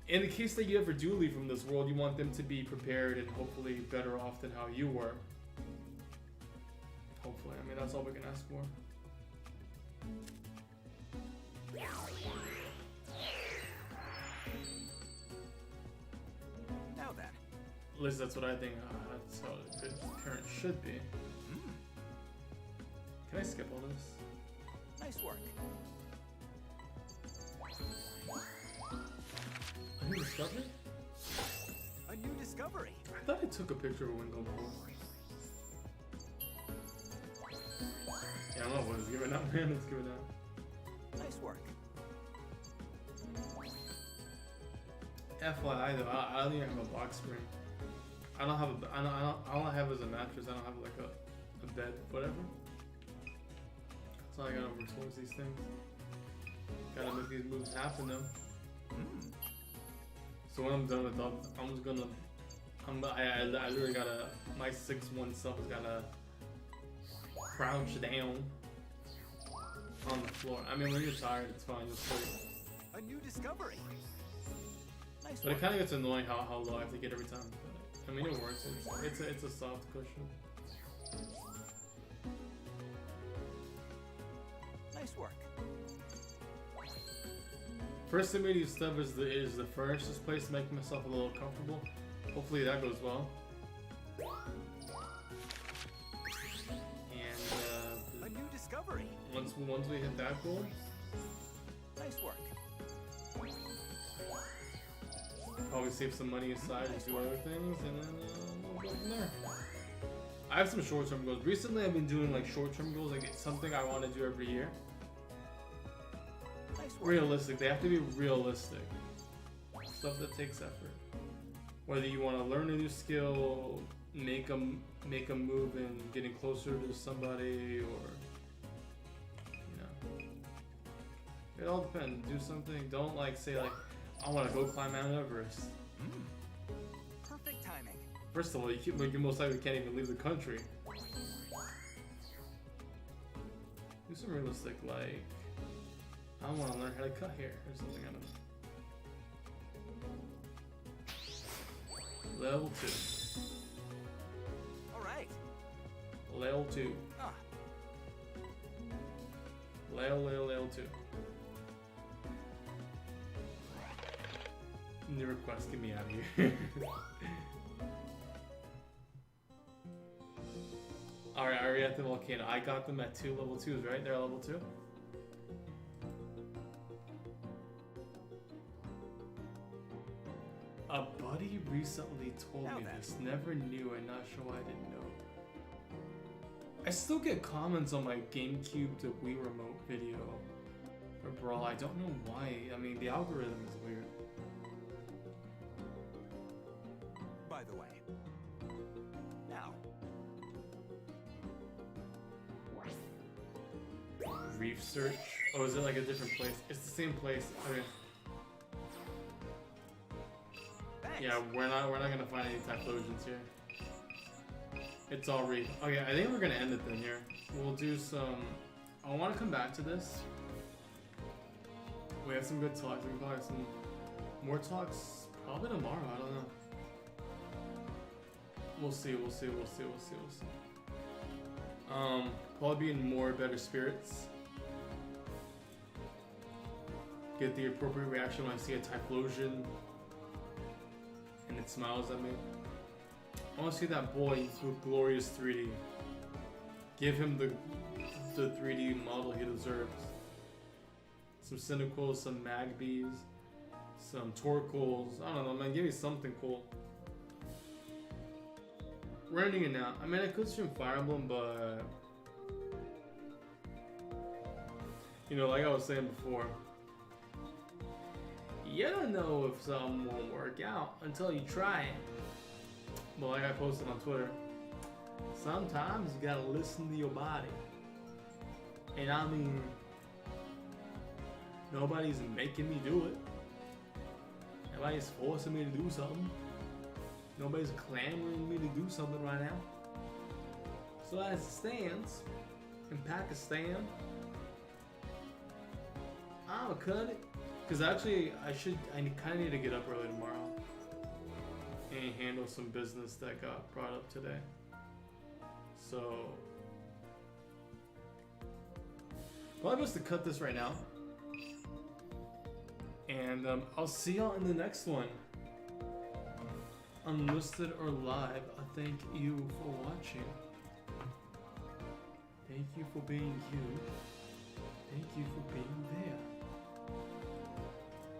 in the case that you ever do leave from this world, you want them to be prepared and hopefully better off than how you were. Hopefully, I mean, that's all we can ask for. Now then. At least that's what I think. That's how a good parent should be. Can I skip all this? Nice work. A new discovery? A new discovery. I thought I took a picture of a window before. Yeah, I don't know what it's giving out, man. It's giving out. Nice work. FYI though, I don't even have a box spring. I don't have a. I don't have as a mattress. I don't have like a bed, whatever. That's all I gotta work towards these things. Gotta make these moves happen though. So when I'm done with that, I'm just gonna. I literally gotta. My 6'1" self has gotta crouch down on the floor. I mean, when you're tired, it's fine. Just sleep. A new discovery. Nice But it work. kind of gets annoying how low I have to get every time. But, I mean, it works. It's a soft cushion. Nice work. First immediate step is the furnishings place to make myself a little comfortable. Hopefully that goes well. And A new discovery. once we hit that goal, Nice work. probably save some money aside and do other things, and then we'll go from there. I have some short-term goals. Recently, I've been doing like short-term goals, like it's something I want to do every year. Nice work. Realistic. They have to be realistic. Stuff that takes effort. Whether you want to learn a new skill, make a move in getting closer to somebody, or you know, it all depends. Do something. Don't like say like I want to go climb Mount Everest. Perfect timing. First of all, you most likely can't even leave the country. Do some realistic, like I want to learn how to cut hair or something. I don't know. Level 2. All right. Level 2. Ah, Level 2. New request, get me out of here. Alright, are we at the volcano? I got them at 2 level 2s, right? They're level 2? A buddy recently told Now me then. this. Never knew, and not sure why I didn't know. I still get comments on my GameCube to Wii Remote video for Brawl. I don't know why. I mean, the algorithm is weird. by the way. Now. Reef Search? Oh, is it like a different place? It's the same place. Okay. Thanks. Yeah, we're not gonna find any Typhlosions here. It's all reef. Okay, I think we're gonna end it then here. We'll do some. I want to come back to this. We have some good talks. We can probably have some more talks probably tomorrow. I don't know. We'll see. Probably be in more better spirits. Get the appropriate reaction when I see a Typhlosion and it smiles at me. I want to see that boy with glorious 3D. Give him the 3D model he deserves. Some Cyndaquils, some Magbies, some Torkoals. I don't know, man. Give me something cool. We're ending it now. I mean, I could stream Fire Emblem, but you know, like I was saying before, you don't know if something won't work out until you try it. But like I posted on Twitter, sometimes you gotta listen to your body. And I mean, nobody's making me do it. Nobody's forcing me to do something. Nobody's clamoring me to do something right now. So as it stands, in Pakistan, I'll cut it Because actually, I kind of need to get up early tomorrow and handle some business that got brought up today. So, probably best to cut this right now. And I'll see y'all in the next one. Unlisted or live, thank you for watching. Thank you for being you. Thank you for being there.